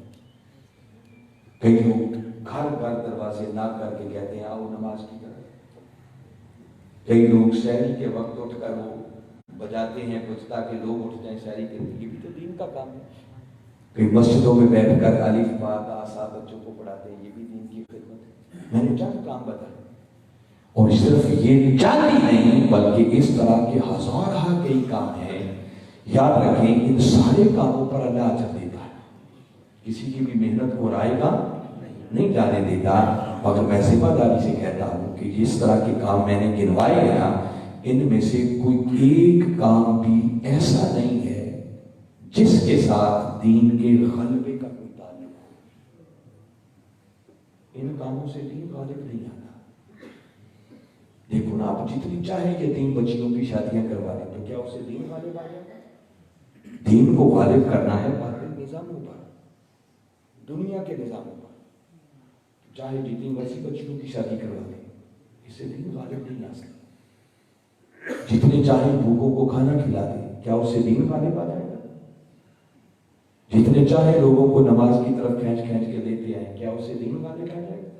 کئی لوگ گھر گھر دروازے ناک کر کے کہتے ہیں آؤ نماز کی طرف۔ کئی لوگ سحری کے وقت اٹھ کر وہ بجاتے ہیں کچھ تاکہ لوگ اٹھ جائیں سحری کے لیے، یہ بھی تو دین کا کام ہے۔ کئی مسجدوں میں بیٹھ کر الف با تا سا بچوں کو پڑھاتے ہیں، یہ بھی دین کی خدمت ہے۔ میں نے چند کام بتائے، اور صرف یہ چند ہی نہیں بلکہ اس طرح کے ہزارہ کئی کام ہیں۔ یاد رکھیں ان سارے کاموں پر اللہ اجر دیتا ہے، کسی کی بھی محنت کو رائے گا نہیں جانے دیتا۔ مگر میں ذمہ داری سے کہتا ہوں کہ جس طرح کے کام میں نے گنوائے ہیں نا، ان میں سے کوئی ایک کام بھی ایسا نہیں ہے جس کے ساتھ دین کے غلبے کا کوئی تعلق ہو۔ ان کاموں سے دین غالب نہیں آتا۔ دیکھو نا، آپ جتنی چاہے یتیم بچیوں کی شادیاں کروا دیں تو کیا اسے دین غالب آ جاتا؟ دین کو غالب کرنا ہے باطل نظاموں پر، دنیا کے نظاموں پر۔ چاہے جتنی مرضی بچیوں کی شادی کروا دیں، اسے دین غالب نہیں آ سکتا۔ جتنے چاہے بھوکوں کو کھانا کھلا دیں، کیا اسے دین غالب آ جائے گا؟ جتنے چاہے لوگوں کو نماز کی طرف کھینچ کھینچ کے لیتے آئیں، کیا اسے دین غالب آ جائے گا؟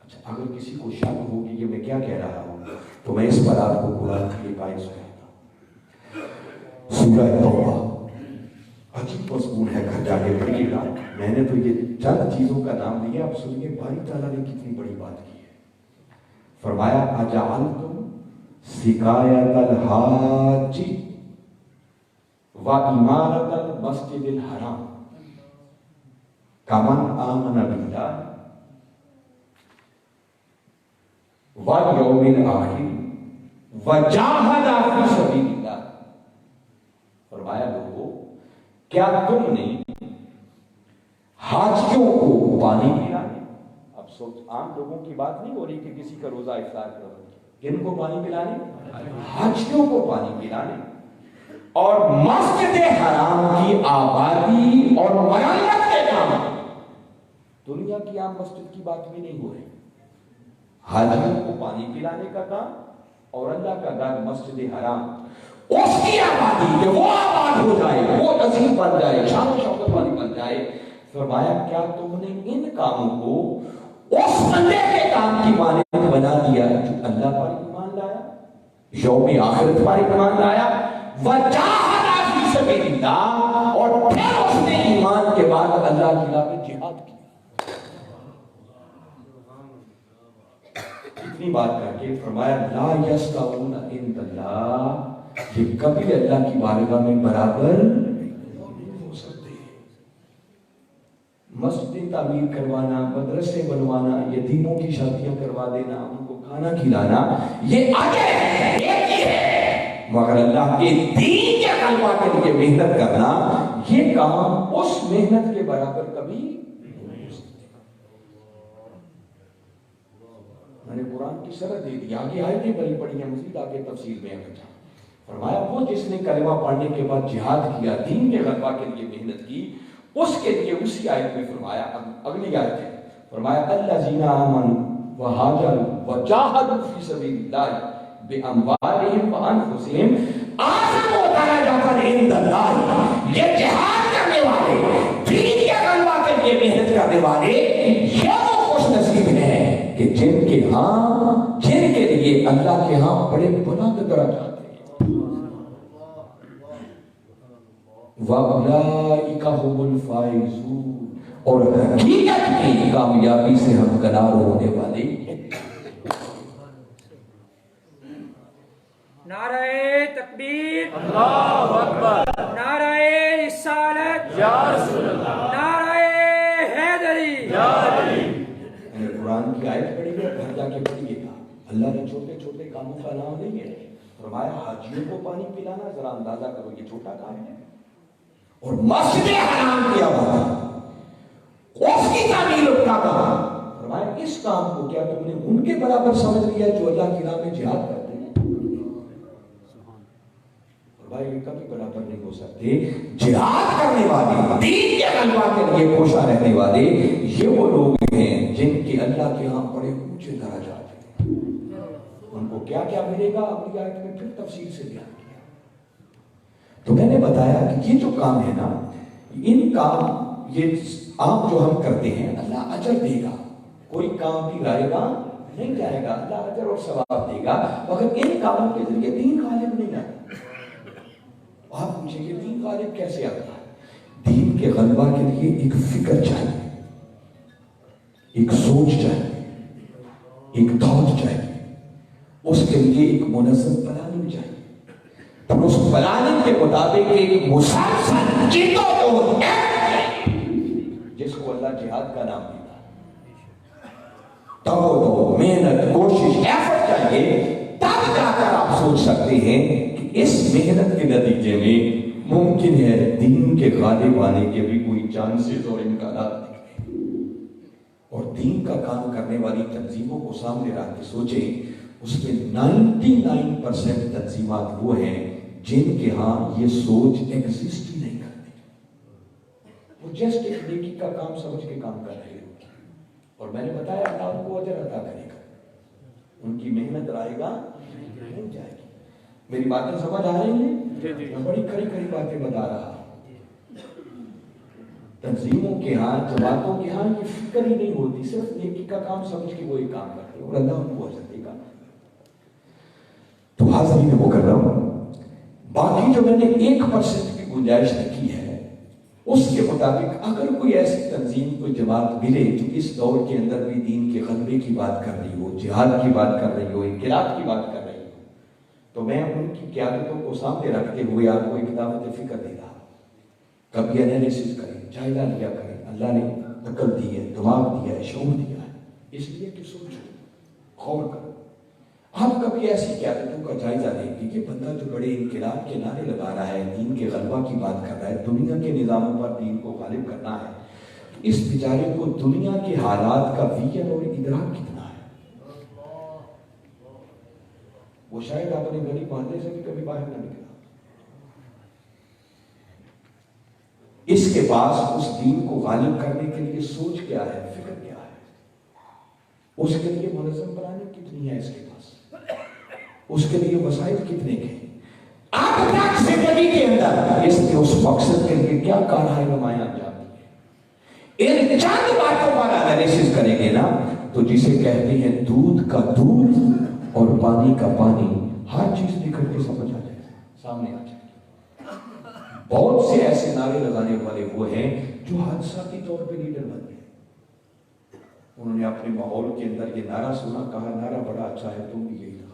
اچھا، اگر کسی کو شک ہوگی کہ میں کیا کہہ رہا ہوں تو میں اس پر آپ کو قرآن کی ایک آیت سناتا ہوں۔ سورہ توبہ، عجیب مضمون ہے، گھر جا کے پڑھیے گا۔ میں نے تو یہ چند چیزوں کا نام لیا، آپ سنیے باری تعالیٰ نے کتنی بڑی بات کی ہے۔ فرمایا اجعلتم سقایۃ الحاج و عمارۃ المسجد الحرام کمن آمن باللہ والیوم الآخر وجاہد فی سبیل اللہ۔ فرمایا لوگوں، کیا تم نے حاجیوں کو پانی پلانے، اب سوچ عام لوگوں کی بات نہیں ہو رہی کہ کسی کا روزہ افطار کرو، کن کو پانی پلانے؟ حاجیوں کو پانی پلانے، اور مسجد حرام کی آبادی اور مرمت کے کام۔ دنیا کی عام مسجد کی بات بھی نہیں ہو رہی، حاجیوں کو پانی پلانے کا کام اور اللہ کا گھر مسجد حرام، اس کی آبادی کہ وہ آباد ہو جائے، وہ عظیم بن جائے، شان و شوکت والی بن جائے۔ فرمایا کیا تم نے ان کاموں کو اس بندے کے کام کی مانند بنا دیا جو اللہ پر ایمان لایا، یوم آخرت پر ایمان لایا، وجاہد فی سبیل اللہ، اور پھر اس نے ایمان کے بعد اللہ کی راہ میں جہاد کیا۔ اتنی بات کر کے فرمایا لا یستوون عند اللہ، یہ کبھی اللہ کی بارگاہ میں برابر نہیں ہو سکتے۔ مسجدیں تعمیر کروانا، مدرسے بنوانا، یتیموں کی شادیاں کروا دینا، ان کو کھانا کھلانا، یہ اجر ہے، ایک ہی ہے، مگر اللہ کے دین کے غلبہ کے لیے محنت کرنا، یہ کام اس محنت کے برابر کبھی نہیں ہو سکتے۔ میں نے قرآن کی شرح دے دی، آگے آیتیں بڑی پڑھی ہیں، مزید آگے تفصیل میں آگے۔ فرمایا وہ جس نے کلمہ پڑھنے کے بعد جہاد کیا، دین کے غلبہ کے لیے محنت کی، اس کے لیے اسی آیت میں فرمایا، اگلی آیت ہے، فرمایا الذین آمنوا وہاجروا وجاہدوا فی سبیل اللہ باموالہم وانفسہم اعظم درجۃ عند اللہ۔ یہ جہاد کرنے والے، دین کے غلبہ کے لیے محنت کرنے والے، یہ وہ خوش نصیب ہیں کہ جن کے لیے اللہ کے ہاں بڑے بلند درجات ہیں۔ وَأُولَٰئِكَ هُمُ الْفَائِزُونَ، اور حقیقت میں کامیابی سے ہمکنار ہونے والے۔ نعرہ تکبیر، اللہ اکبر، نعرہ رسالت، یا رسول اللہ، نعرہ حیدری، یا علی۔ میں نے قرآن کی آیت پڑھی ہے، گھر جا کے پڑھیے گا۔ اللہ نے چھوٹے چھوٹے کاموں کا نام نہیں ہے، فرمایا حاجیوں کو پانی پلانا، ذرا اندازہ کرو یہ چھوٹا کام ہے، اور مسجد حرام کی آبادی، اس کی تعمیر کا کام، فرمایا اس کام کو کیا تم نے ان کے برابر سمجھ لیا جو اللہ کی راہ میں جہاد کرتے ہیں؟ فرمایا یہ کبھی برابر نہیں ہو سکتے۔ جہاد کرنے والے، دین کے غلبہ کے لیے کوشاں رہنے والے، یہ وہ لوگ ہیں جن کے اللہ کے ہاں بڑے اونچے درجات ہیں۔ ان کو کیا کیا ملے گا اگلی آیت میں پھر تفصیل سے بیان کیا. تو میں نے بتایا کہ یہ جو کام ہے نا، ان کام یہ عام جو ہم کرتے ہیں اللہ اجر دے گا، کوئی کام بھی رائے گا نہیں جائے گا، اللہ اجر اور ثواب دے گا، مگر ان کاموں کے ذریعے دین غالب نہیں آتا. آپ پوچھیں گے دین غالب کیسے آتا ہے؟ دین کے غلبہ کے لیے ایک فکر چاہیے، ایک سوچ چاہیے، ایک تھاٹ چاہیے، اس کے لیے ایک منظم پلاننگ چاہیے، اور اس پلاننگ کے مطابق ایک مسلسل جدوجہد جس کو اللہ جہاد کا نام دیتا ہے، توجہ، محنت، کوشش، ایفرٹ چاہیے. تب جا کر آپ سوچ سکتے ہیں کہ اس محنت کے نتیجے میں ممکن ہے دین کے غالب آنے کے بھی کوئی چانسز اور امکانات دکھتے ہیں. اور دین کا کام کرنے والی تنظیموں کو سامنے رکھ کے سوچیں، اس میں 99% تنظیمات وہ ہیں جن کے ہاں یہ سوچ ایگزسٹ ہی نہیں کرتے، وہ جسٹ ایک نیکی کا کام سمجھ کے کام کر رہے ہو. اور میں نے بتایا اللہ ان کو اجر عطا کرے گا، ان کی محنت رائے گا نہیں جائے گی. میری باتیں سمجھ آ رہی ہیں؟ میں بڑی کھڑی کھڑی باتیں بتا رہا ہوں. تنظیموں کے ہاں، جماعتوں کے ہاں یہ فکر ہی نہیں ہوتی، صرف نیکی کا کام سمجھ کے وہ ایک کام کرتے اور اللہ ان کو اجر دے گا. تو حاضرین مکرم، باقی جو میں نے 1% کی گنجائش رکھی ہے اس کے مطابق اگر کوئی ایسی تنظیم، کوئی جماعت ملے جو اس دور کے اندر بھی دین کے غلبے کی بات کر رہی ہو، جہاد کی بات کر رہی ہو، انقلاب کی بات کر رہی ہو، تو میں ان کی قیادتوں کو سامنے رکھتے ہوئے آپ کو ایک دعوت فکر دے رہا. کبھی انالیسس کریں، جائزہ لیا کریں. اللہ نے عقل دی ہے، دماغ دیا ہے، شعور دیا ہے، اس لیے کہ سوچو، غور کرو. آپ کبھی ایسی قیادتوں کا جائزہ لیں کہ یہ بندہ جو بڑے انقلاب کے نعرے لگا رہا ہے، دین کے غلبہ کی بات کر رہا ہے، دنیا کے نظاموں پر دین کو غالب کرنا ہے، اس بیچارے کو دنیا کے حالات کا ویژن اور ادراک کتنا ہے؟ وہ شاید اپنے گلی محلے سے بھی کبھی باہر نہ نکلا. اس کے پاس اس دین کو غالب کرنے کے لیے سوچ کیا ہے، فکر کیا ہے، اس کے لیے منظم پلاننگ کتنی ہے، اس کے پاس اس کے لیے وسائل کتنے کے ہیں. اب تک زندگی کے اندر اس نے اس مقصد کے لیے کیا کارہائے نمایاں انجام دی ہے. ان چند باتوں پر انالیسس کریں گے نا تو جسے کہتے ہیں دودھ کا دودھ اور پانی کا پانی، ہر چیز نکل کے سمجھ آ جائے، سامنے آ جائے. بہت سے ایسے نعرے لگانے والے وہ ہیں جو حادثاتی طور پہ لیڈر بن گئے. انہوں نے اپنے ماحول کے اندر یہ نعرہ سنا، کہا نعرہ بڑا اچھا ہے، تم بھی یہی لگا دو.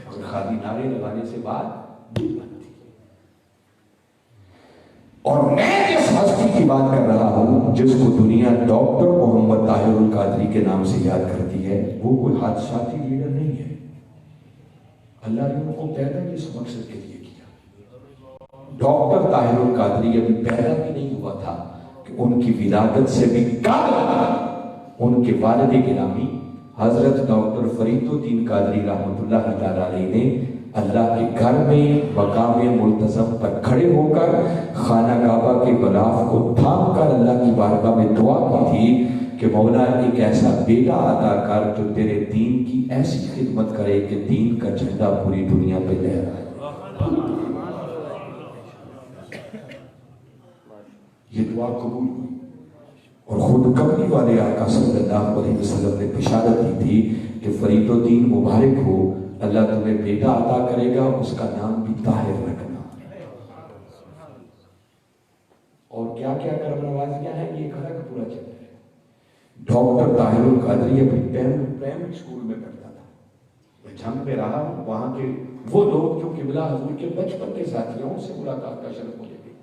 مگر خالی نعرے لگانے سے بات نہیں بنتی. اور میں جس ہستی کی بات کر رہا ہوں، جس کو دنیا ڈاکٹر محمد طاہر القادری کے نام سے یاد کرتی ہے، وہ کوئی حادثاتی لیڈر نہیں ہے. اللہ نے ان کو پیدا اس مقصد کے لیے کیا. ڈاکٹر طاہر القادری ابھی پیدا بھی نہیں ہوا تھا کہ ان کی ولادت سے بھی قبل ان کے والد گرامی حضرت ڈاکٹر فرید الدین قادری رحمۃ اللہ تعالی علیہ نے اللہ کے گھر میں مقام ملتزم پر کھڑے ہو کر خانہ کعبہ کے غلاف کو تھام کر اللہ کی بارگاہ میں دعا کی تھی کہ مولا ایک ایسا بیٹا عطا کر جو تیرے دین کی ایسی خدمت کرے کہ دین کا جھنڈا پوری دنیا پہ لہرائے. یہ دعا قبول ہوئی اور خود کملی والے آقا صلی اللہ علیہ وسلم نے بشارت دی تھی کہ فرید الدین مبارک ہو، اللہ تمہیں بیٹا عطا کرے گا، اس کا نام بھی طاہر رکھنا. اور کیا کیا کرم نوازیاں ہیں، یہ ایک الگ پورا چل رہا ہے. ڈاکٹر طاہر القادری اپنی پرائمری اسکول میں پڑھتا تھا. میں جھنگ پہ رہا ہوں، وہاں کے وہ لوگ جو قبلہ حضور کے بچپن کے ساتھیوں سے ملاقات کا شرف ملے گی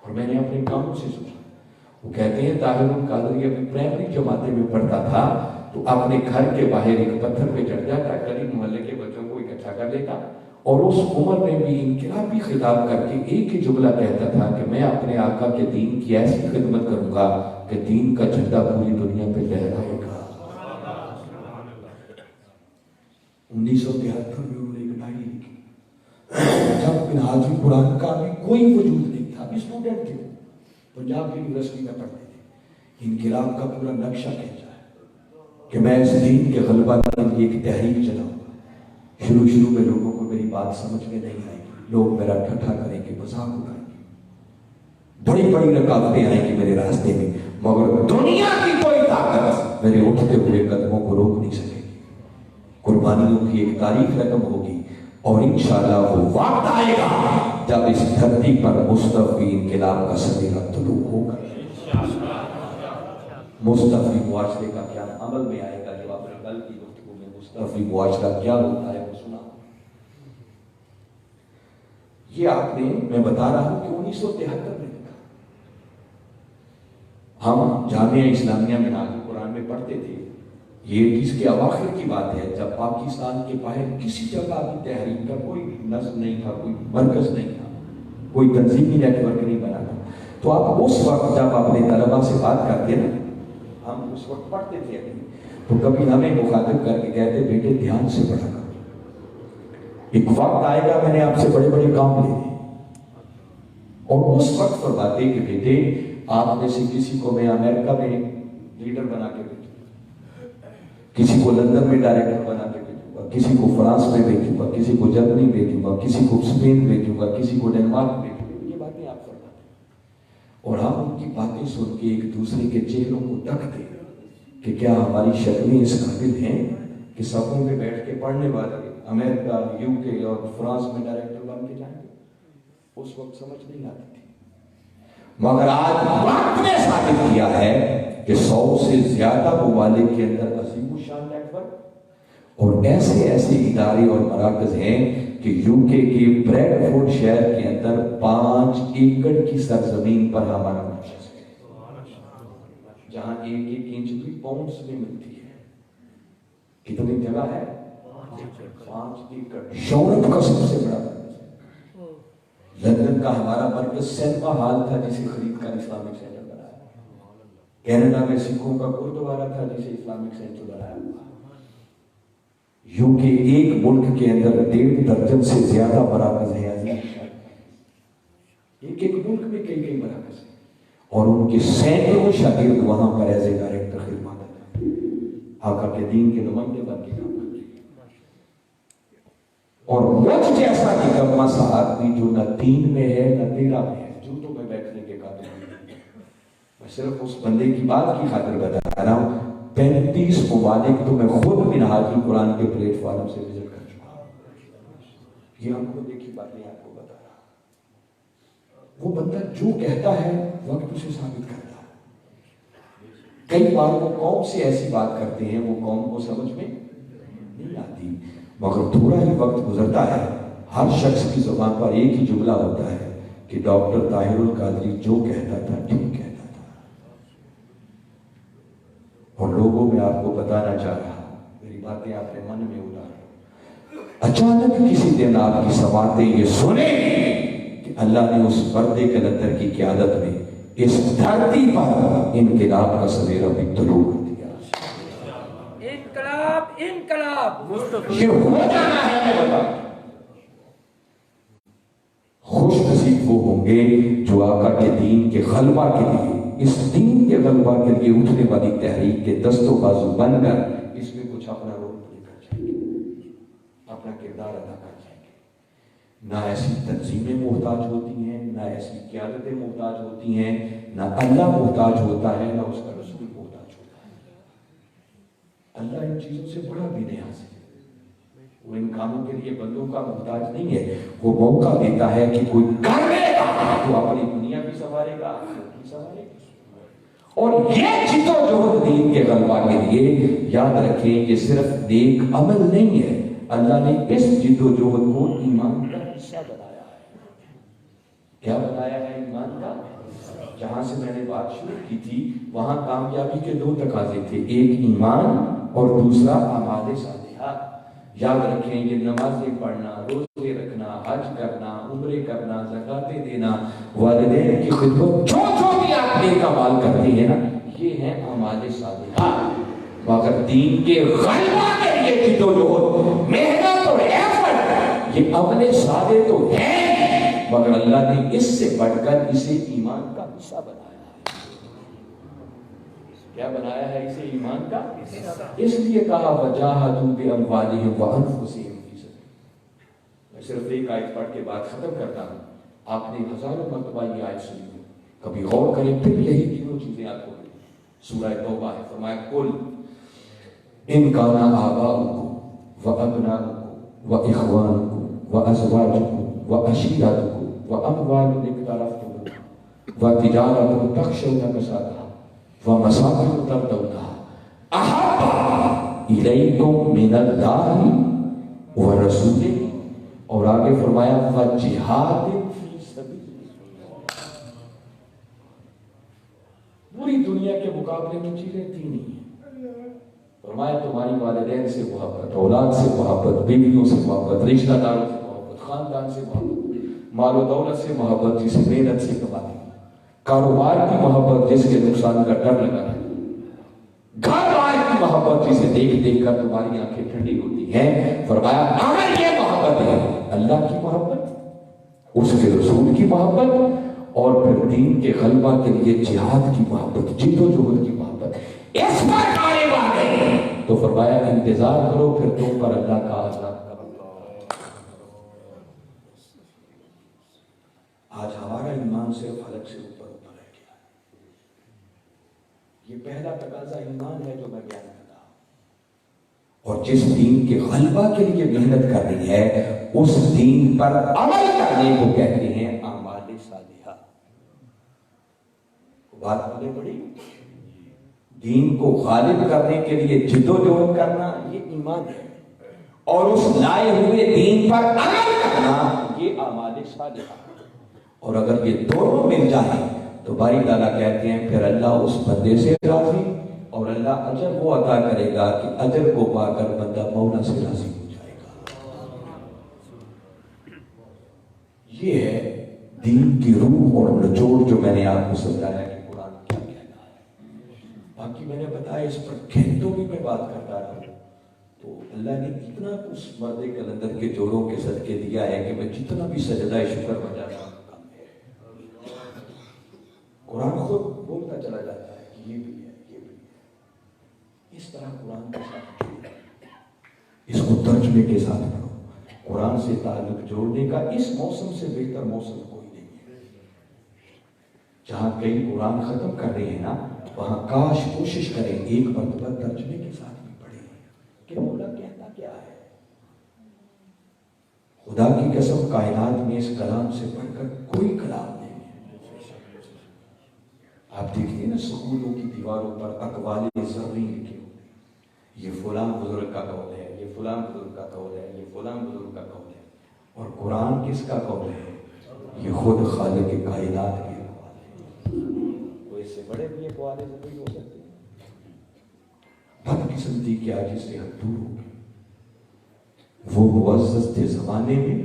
اور میں نے اپنے کاموں سے سوچا. وہ کہتے ہیں طاہر القادری اپنی پرائمری جماعتیں میں پڑھتا تھا تو اپنے گھر کے باہر ایک پتھر پہ چڑھ جاتا، قریب محلے کے بچوں کو اکٹھا کر لیتا اور اس عمر میں بھی انقلابی خطاب کر کے ایک ہی جملہ کہتا تھا کہ میں اپنے آقا کے دین کی ایسی خدمت کروں گا کہ دین کا جھنڈا پوری دنیا پہ لہرائے گا. 1973 میں انہوں نے ایک ڈائری لکھی جب منہاج القرآن کا بھی کوئی وجود نہیں تھا، ابھی اسٹوڈنٹ تھے، پنجاب یونیورسٹی میں پڑھتے تھے. انقلاب کا پورا نقشہ کھینچا ہے کہ میں اس دین کے غلبہ کے لیے ایک تحریک چلاؤں گا۔ شروع میں لوگوں کو میری بات سمجھ میں نہیں آئے گی، لوگ میرا ٹھٹھا کریں گے، مذاق اڑائیں گے، بڑی بڑی رکاوٹیں آئیں گی میرے راستے میں، مگر دنیا کی کوئی طاقت میرے اٹھتے ہوئے قدموں کو روک نہیں سکے گی۔ قربانیوں کی ایک تاریخ رقم ہوگی، اور انشاءاللہ وہ وقت آئے گا جب اس دھرتی پر مصطفی انقلاب کا سویرا طلوع ہوگا۔ مصطفی معاشرے کا کیا عمل میں آئے گا؟ جو آپ نے کل کی گفتگو میں مصطفی معاشرہ کیا ہوتا ہے وہ سنا۔ یہ آپ نے، میں بتا رہا ہوں کہ 1973 میں لکھا۔ ہم جامعہ اسلامیہ میں نازل قرآن میں پڑھتے تھے، یہ اس کے اواخر کی بات ہے، جب پاکستان کے باہر کسی جگہ بھی تحریک کا کوئی نظم نہیں تھا، کوئی مرکز نہیں تھا، کوئی تنظیمی نیٹ ورک نہیں بنا تھا۔ تو آپ اس وقت جب اپنے طلباء سے بات کرتے نا، ہم اس وقت پڑھتے تھے ابھی، تو کبھی ہمیں مخاطب کر کے کہتے بیٹے دھیان سے پڑھا کرو، ایک وقت آئے گا میں نے آپ سے بڑے بڑے کام لینے، اور اس وقت فرماتے کہ بیٹے آپ میں سے کسی کو میں امریکہ میں لیڈر بنا کے بھیجوں گا، کسی کو لندن میں ڈائریکٹر بنا کے بھیجوں گا، کسی کو فرانس میں بھیجوں گا، کسی کو جرمنی بھیجوں گا، کسی کو اسپین بھیجوں گا، کسی کو ڈنمارک بھیجوں گا۔ یہ باتیں آپ فرماتے ہیں، اور آپ ان کی باتیں سن کے ایک دوسرے کے چہروں کو تکتے کہ کیا ہماری شکلیں اس قابل ہیں کہ صفوں میں بیٹھ کے پڑھنے والے امریکہ، UK اور فرانس میں ڈائریکٹر بن کے جائیں گے؟ اس وقت سمجھ نہیں آتی تھی، مگر آج وقت نے ثابت کیا ہے کہ 100 سے زیادہ ممالک کے اندر عظیم الشان نیٹ ورک اور ایسے ادارے اور مراکز ہیں کہ UK کے بریڈ فورڈ شہر کے اندر 5 ایکڑ کی سرزمین پر ہمارا مرکز ہے، جہاں 1 انچ بھی پاؤنڈز میں ملتی ہے۔ کتنی جگہ ہے؟ 5 ایکڑ۔ شہرت کا سب سے بڑا مرکز ہے۔ لندن کا ہمارا مرکز سینما ہال تھا جسے خرید کر اسلامک سینٹر بنایا۔ کینیڈا میں سکھوں کا گردوارا تھا جسے اسلامک سینٹر بنایا۔ UK ایک ملک کے اندر 1.5 درجن سے زیادہ مراکز ہیں عزیز، ایک ملک میں کئی مراکز ہیں، اور ان کے سینکڑوں شاگرد وہاں پر ایز اے ڈائریکٹر خدمات کرتے ہیں، آقا کے دین کے نمائندے بن کے کام کرتے ہیں۔ اور مجھ جیسا نکما سا آدمی جو نہ 3 میں ہے نہ 13 میں ہے، جوتوں میں بیٹھنے کے قابل نہیں، میں صرف اس بندے کی بات کی خاطر بتا رہا ہوں۔ 35 ممالک تو میں خود منہاج القرآن کے پلیٹ فارم سے وزٹ کر چکا ہوں، یہ ہم کو دیکھی باتیں آپ کو بتا رہا ہوں۔ وہ بندہ جو کہتا ہے وقت اسے ثابت کرتا ہے۔ کئی بار وہ قوم سے ایسی بات کرتے ہیں وہ قوم کو سمجھ میں نہیں آتی، مگر تھوڑا ہی وقت گزرتا ہے، ہر شخص کی زبان پر ایک ہی جملہ ہوتا ہے کہ ڈاکٹر طاہر القادری جو کہتا تھا ٹھیک کہتا تھا۔ اور لوگوں میں آپ کو بتانا چاہ رہا ہوں، میری باتیں آپ کے من میں اتارو، اچانک کسی دن آپ کی سماعتیں یہ سنیں کہ اللہ نے اس پردے کے اندر کی قیادت میں اس دھرتی پر انقلاب کا سویرا بھی طلوع کر دیا۔ انقلاب یہ ہو جانا ہے، میں بتا۔ خوش نصیب وہ ہوں گے جو آقا کے دین کے غلبہ کے لیے، اس دین کے غلبہ کے لیے اٹھنے والی تحریک کے دست و بازو بن کر اس میں کچھ اپنا رول پلے کر جائیں گے، اپنا کردار ادا کر جائیں گے۔ نہ ایسی تنظیمیں محتاج ہوتی ہیں، نہ ایسی قیادتیں محتاج ہوتی ہیں، نہ اللہ محتاج ہوتا ہے، نہ اس کا رسول محتاج ہوتا ہے۔ اللہ ان چیزوں سے بڑا بے نیاز ہے، وہ ان کاموں کے لیے بندوں کا محتاج نہیں ہے۔ وہ موقع دیتا ہے کہ کوئی کر لے گا تو اپنی دنیا بھی سنوارے گا، آخرت بھی سنوارے گا۔ اور یہ جد و جہد دین کے غلبہ کے لیے یاد رکھیں، یہ صرف نیک عمل نہیں ہے، اللہ نے اس جد و جہد کو ایمان کا حصہ بنایا ہے۔ کیا بنایا ہے؟ ایمان کا۔ جہاں سے میں نے بات شروع کی تھی وہاں کامیابی کے 2 تقاضے تھے، ایک ایمان اور دوسرا اعمال صالحہ۔ یاد رکھیں کہ نمازیں پڑھنا، روزے رکھنا، حج کرنا، عمرے کرنا، زکاتیں دینا، والدین کی خدمت، جو بھی آپ نیک اعمال کرتے ہیں نا، یہ ہیں اعمال صالحہ۔ مگر دین کے غلبہ کے لیے جد و جہد، محنت اور ایفرٹ، یہ عمل صالح تو ہیں، مگر اللہ نے اس سے بڑھ کر اسے ایمان کا حصہ بنایا ہے۔ کیا بنایا ہے اسے ایمان کا؟ اس لیے کہا وجاہدوا باموالہم وانفسہم فی سبیل اللہ۔ میں صرف ایک آیت پڑھ کے بات ختم کرتا ہوں۔ آپ نے ہزاروں مرتبہ یہ آیت سنی ہو، کبھی غور کریں، پھر یہی تینوں چیزیں آپ کو ملیں۔ سورہ توبہ ہے، فرمایا قل ان کان آباؤکم وابناؤکم واخوانکم وازواجکم وعشیرتکم واموال اقترفتموها وتجارة تخشون کسادها ومساکن ترضونها احب الیکم من اللہ ورسولہ، اور آگے فرمایا وجہاد فی سبیل اللہ۔ پوری دنیا کے مقابلے میں چیزیں تین ہی ہیں۔ فرمایا تمہاری والدین سے محبت، اولاد سے محبت، بیویوں سے محبت، رشتہ داروں سے محبت، خاندان سے محبت، مال و دولت سے محبت جسے محنت سے کماتے ہیں، کاروبار کی محبت جس کے نقصان کا ڈر لگا ہے، گھر بار کی محبت جسے دیکھ دیکھ کر تمہاری آنکھیں ٹھنڈی ہوتی ہیں۔ فرمایا اگر یہ محبت ہے، اللہ کی محبت، اس کے رسول کی محبت، اور پھر دین کے غلبہ کے لیے جہاد کی محبت، جد و جہد کی محبت، اس پر قائم آ گئے تو فرمایا انتظار کرو، پھر تم پر اللہ کا عذاب کا وقت۔ آج ہمارا ایمان صرف حلق سے اوپر اوپر رہ گیا۔ یہ پہلا تقاضا ایمان ہے جو میں بیان کرتا ہوں، اور جس دین کے غلبہ کے لیے محنت کرنی ہے اس دین پر عمل کرنے کو کہتے ہیں اعمال صالحہ۔ بات بولے بڑی، دین کو غالب کرنے کے لیے جد و جہد کرنا یہ ایمان ہے، اور اس لائے ہوئے دین پر عمل کرنا یہ اعمال صالحہ۔ اور اگر یہ دونوں مل جائیں تو باری تعالیٰ کہتے ہیں پھر اللہ اس بندے سے راضی، اور اللہ اجر وہ عطا کرے گا کہ اجر کو پا کر بندہ مولا سے راضی ہو جائے گا۔ یہ ہے دین کی روح اور نچوڑ جو میں نے آپ کو سمجھایا کہ قرآن کیا کہنا ہے۔ باقی میں نے بتایا اس پر گھنٹوں بھی میں بات کرتا رہا، تو اللہ نے اتنا اس مرد کلندر کے جوڑوں کے صدقے دیا ہے کہ میں جتنا بھی سجدہ شکر بجا رہا ہوں کم ہے۔ قرآن خود بولتا چلا جاتا ہے کہ یہ بھی ہے، یہ بھی ہے۔ اس طرح قرآن کے ساتھ جڑو، اس کو ترجمے کے ساتھ پڑھو۔ قرآن سے تعلق جوڑنے کا اس موسم سے بہتر موسم کوئی نہیں ہے۔ جہاں کئی قرآن ختم کر رہے ہیں نا، وہاں کاش کوشش کریں ایک مرتبہ ترجمے کے ساتھ بھی پڑھیں کہ مولا کہتا کیا ہے۔ خدا کی قسم کائنات میں اس کلام سے بڑھ کر کوئی کلام نہیں ہے۔ آپ دیکھیے نا سکولوں کی دیواروں پر اقوال ذرعی لکھے ہوتے ہیں، یہ فلاں بزرگ کا قول ہے، یہ فلاں بزرگ کا قول ہے، یہ فلاں بزرگ کا قول ہے۔ اور قرآن کس کا قول ہے؟ یہ خود خالق کائنات کے اقوال ہے۔ کوئی اس سے بڑے بھی اقوال ذرعی ہو سکتے ہیں؟ بدقسمتی کی آجی سے حد دور ہو گئی۔ وہ معزز تھے زمانے میں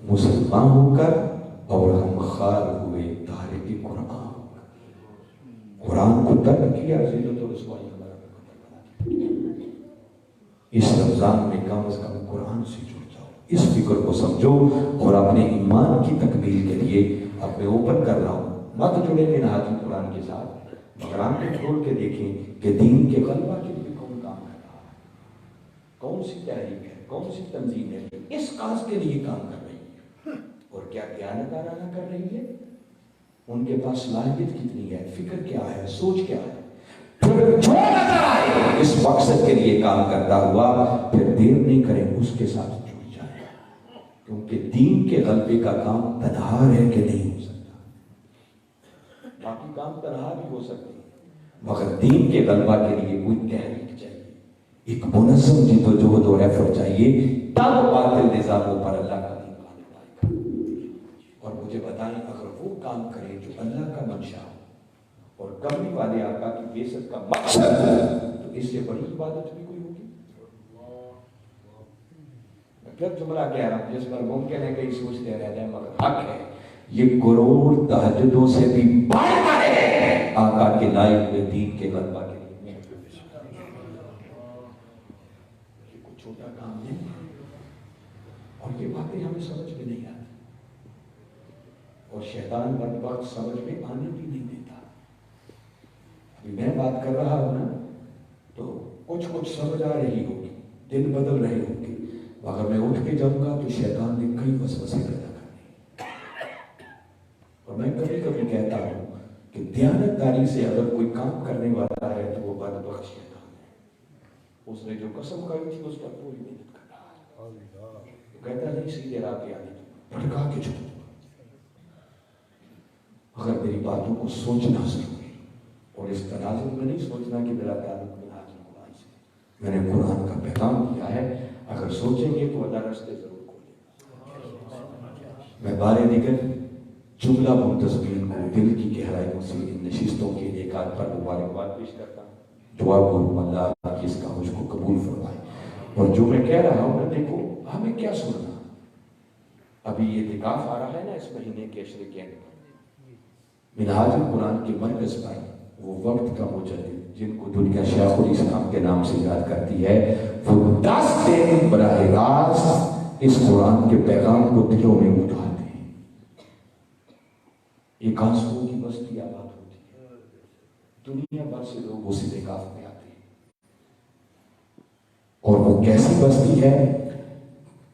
مسلمان ہو کر، اور ہم خار ہوئے تارک قرآن۔ قرآن کو ترک کیا، ذلت و رسوائی ہمارا بنا دیا۔ اس رمضان میں کم از کم قرآن سے جڑ جاؤ، اس فکر کو سمجھو، اور اپنے ایمان کی تکمیل کے لیے اپنے اوپن کر رہا ہوں، مت جڑے میں نہاتی قرآن کے ساتھ، مگر آنکھیں کھول کے دیکھیں کہ دین کے غلبہ کے لیے کون کام کر رہا ہے، کون سی تحریک ہے، کون سی تنظیم ہے اس کاز کے لیے کام کر رہی ہے، اور کیا دیانتدارانہ کر رہی ہے، ان کے پاس صلاحیت کتنی ہے، فکر کیا ہے، سوچ کیا ہے۔ پھر جو نظر آئے اس مقصد کے لیے کام کرتا ہوا، پھر دیر نہیں کریں اس کے ساتھ جڑ جائیں، کیونکہ دین کے غلبے کا کام تنہا ہے کہ نہیں ہو سکتا۔ باقی کام تنہا بھی ہو سکتے ہیں، مگر دین کے غلبہ کے لیے کوئی تحریک چاہیے، ایک منظم جد و جہد اور ایفرٹ چاہیے، تب باطل نظاموں پر اللہ کا دین غالب آئے گا۔ اور مجھے بتائیں اگر وہ کام کرے جو اللہ کا منشا ہو اور کملی والے آقا کی بیعت کا مقصد، تو اس سے بڑی عبادت بھی کوئی ہوگی؟ میں پھر جملہ کہہ رہا ہوں جس پر ممکن ہے کئی سوچتے رہ جائیں، مگر حق ہے، یہ کروڑ تہجدوں سے بھی بڑھ کر ہے آقا کے لائے ہوئے دین کے غلبہ کے لیے۔ یہ کوئی چھوٹا کام نہیں ہے، اور یہ باتیں ہمیں سمجھ میں نہیں آتی، اور شیطان بدبخت سمجھ میں آنے بھی نہیں دیتا۔ میں بات کر رہا ہوں نا تو کچھ سمجھ آ رہی ہوگی، دل بدل رہے ہوں گے، اگر میں اٹھ کے جاؤں گا تو شیطان نے کئی وسوسے پیدا کرنے۔ اور میں کبھی کبھی کہتا ہوں کہ دیانتداری سے اگر کوئی کام کرنے والا ہے تو وہ بدبخت شیطان ہے۔ اس نے جو قسم کھائی تھی اس پر پوری محنت کر رہا ہے، کہتا نہیں سیدھے راہ پہ آنے دو، بھٹکا کے چھوڑ دو۔ اگر میری باتوں کو سوچنا ضروری، اور اس تناظر میں نہیں سوچنا کہ میرا تعلق منہاج القرآن سے، میں نے قرآن کا پیغام دیا ہے، اگر سوچیں گے تو اللہ راستے ضرور کھولے گا۔ میں بارے دیگر جملہ منتظمین کو دل کی گہرائیوں سے ان نشستوں کے ایک آدھ پر مبارکباد پیش کرتا ہوں۔ دعا کروں اللہ کہ اس کا مجھ کو قبول فرمائے۔ اور جو میں کہہ رہا ہوں نا، دیکھو ہمیں کیا سننا، ابھی یہ اعتکاف آ رہا ہے نا اس مہینے کے عشرے کے اندر، منہاج القرآن کے مرکز پر وہ وقت کا مجدد جن کو دنیا شیخ الاسلام کے نام سے یاد کرتی ہے، وہ 10 دن براہ راست اس قرآن کے پیغام کو دلوں میں اٹھاتے ہیں۔ ایک آنسو کی بستی آباد ہوتی ہے، دنیا بھر سے لوگ اس اعتکاف میں آتے ہیں، اور وہ کیسی بستی ہے؟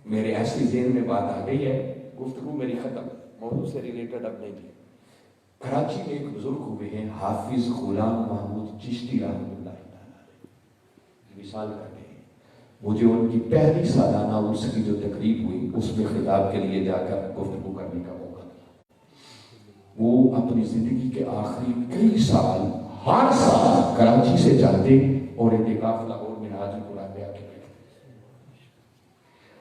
میرے ایسی ذہن میں بات آ گئی ہے، گفتگو میری ختم، موضوع سے ریلیٹڈ اب نہیں تھی۔ کراچی میں ایک بزرگ ہوئے ہیں حافظ غلام محمود چشتی رحمۃ اللہ تعالیٰ، مثال کرتے ہیں، مجھے ان کی پہلی سالانہ عرس کی جو تقریب ہوئی اس میں خطاب کے لیے جا کر گفتگو کرنے کا موقع ملا۔ وہ اپنی زندگی کے آخری کئی سال ہر سال کراچی سے جاتے اور اعتکاف لاہور منہاج القرآن میں آ کے بیٹھتے،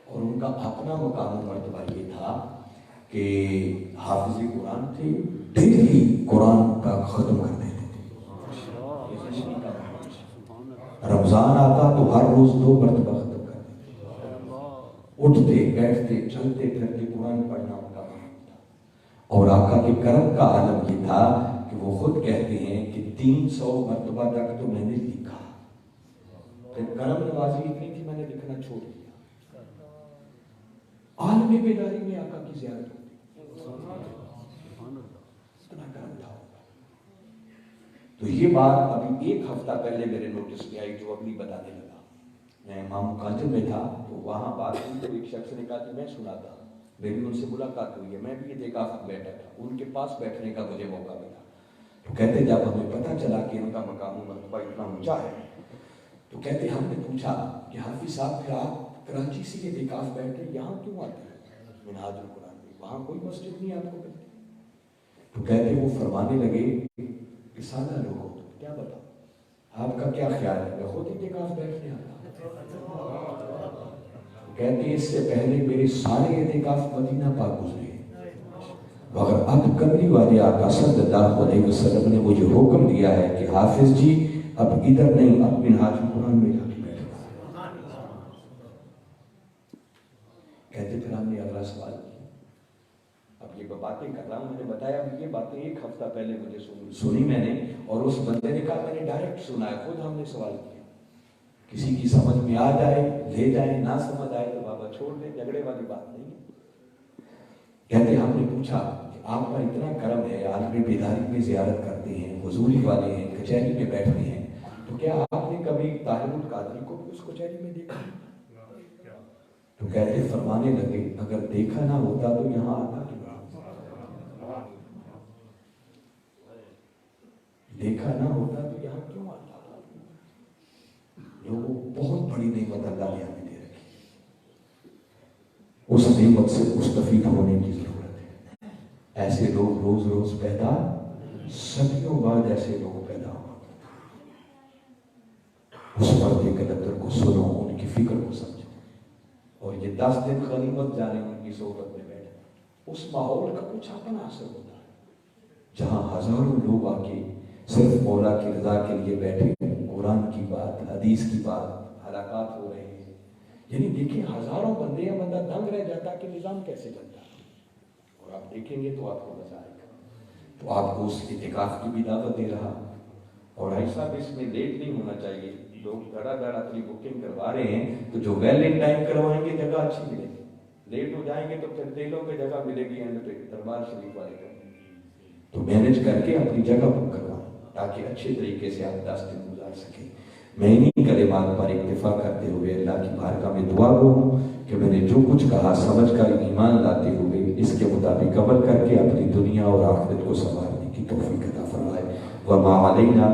اور ان کا اپنا مقام و مرتبہ یہ تھا کہ حافظ قرآن تھے، ڈیلی قرآن کا ختم کر دیتے تھے۔ رمضان آتا تو ہر روز 2 مرتبہ ختم کر دیتے، اٹھتے بیٹھتے چلتے پھرتے قرآن پڑھنا ان کا کام تھا۔ اور آقا کے کرم کا عالم یہ تھا کہ وہ خود کہتے ہیں کہ 300 مرتبہ تک تو میں نے لکھا، پھر کرم نوازی اتنی تھی میں نے لکھنا چھوڑ دیا۔ عالم بیداری میں آقا کی زیارت ہوتی، اتنا کرم تھا۔ تو یہ بات ابھی 1 ہفتہ پہلے میرے نوٹس میں آئی، جو ابھی بتانے لگا۔ میں مامو کانجل میں تھا تو وہاں بات ہوئی تو ایک شخص نے کہا کہ میں سناتا، میری ان سے ملاقات ہوئی ہے، میں بھی اعتکاف میں بیٹھا تھا، ان کے پاس بیٹھنے کا مجھے موقع ملا۔ تو کہتے جب ہمیں پتہ چلا کہ ان کا مقام و مرتبہ اتنا اونچا ہے تو کہتے ہم نے پوچھا کہ حافظ صاحب پھر آپ کراچی سے اعتکاف بیٹھے یہاں کیوں آتے ہیں منہاج القرآن میں، وہاں کوئی مسجد نہیں آپ کو ملتی؟ تو کہتے وہ فرمانے لگے کہ سادہ لوگ ہو تو کیا بتاؤ، آپ کا کیا خیال ہے، میں خود اعتکاف بیٹھنے آتا۔ کہتے اس سے پہلے میرے سارے اعتکاف مدینہ پاک گزرے، مگر اب کمری والے آقا صلی اللہ علیہ وسلم نے مجھے حکم دیا ہے کہ حافظ جی اب ادھر نہیں، اب منہاج القرآن میں جا کے بیٹھو۔ کہتے پھر ہم نے اگلا سوال کیا، اب یہ باتیں کر رہا ہوں، میں نے بتایا یہ باتیں 1 ہفتہ پہلے مجھے سنی میں نے، اور اس بندے نے کہا میں نے ڈائریکٹ سنا ہے، خود ہم نے سوال کیا۔ کسی کی سمجھ میں آ جائے لے جائیں، نہ سمجھ آئے تو بابا چھوڑ دیں، جھگڑے والی بات نہیں ہے۔ کہتے ہم نے پوچھا کہ آپ کا اتنا کرم ہے، عالم بیداری میں زیارت کرتے ہیں، حضوری والے ہیں، کچہری میں بیٹھتے ہیں، تو کیا آپ نے کبھی طاہر القادری کو اس کچہری میں دیکھا؟ تو کہتے فرمانے لگے اگر دیکھا نہ ہوتا تو یہاں آتا کیوں؟ دیکھا نہ ہوتا تو یہاں کیوں آتا؟ لوگوں بہت بڑی نعمت اللہ نے ہمیں دے رکھی، اس نعمت سے مستفید ہونے کی ضرورت ہے۔ ایسے لوگ روز روز پیدا، صدیوں بعد ایسے لوگ پیدا ہوا، اس مرد قلندر کو سنو، ان کی فکر کو سمجھو، اور یہ 10 دن غنیمت جانے ان کی صحبت میں بیٹھے، اس ماحول کا کچھ اپنا اثر ہوتا ہے جہاں ہزاروں لوگ آ کے صرف مولا کی رضا کے لیے بیٹھے، قرآن کی بات، حدیث کی بات، حلقات ہو رہے ہیں، یعنی دیکھیں ہزاروں بندے ہیں، بندہ دنگ رہ جاتا کہ نظام کیسے چلتا ہے۔ اور آپ دیکھیں گے تو آپ کو مزہ آئے گا۔ تو آپ کو اس اعتکاف کی بھی دعوت دے رہا، اور ایسا بھی اس میں لیٹ نہیں ہونا چاہیے، لوگ دھڑا دھڑ اپنی بکنگ کروا رہے ہیں تو جو ویل ان ٹائم کروائیں گے جگہ اچھی ملے گی، لیٹ ہو جائیں گے تو پھر دلوں پہ جگہ ملے گی اینڈ پہ دربار شریف والے کو، تو مینج کر کے اپنی جگہ بک کروائیں تاکہ اچھے طریقے سے آپ 10 دن گزار سکیں۔ میں انہی کلمات پر اکتفا کرتے ہوئے اللہ کی بارگاہ میں دعا گو ہوں کہ میں نے جو کچھ کہا سمجھ کر ایمان لاتے ہوئے اس کے مطابق عمل کر کے اپنی دنیا اور آخرت کو سنوارنے کی توفیق عطا فرمائے۔ وما علینا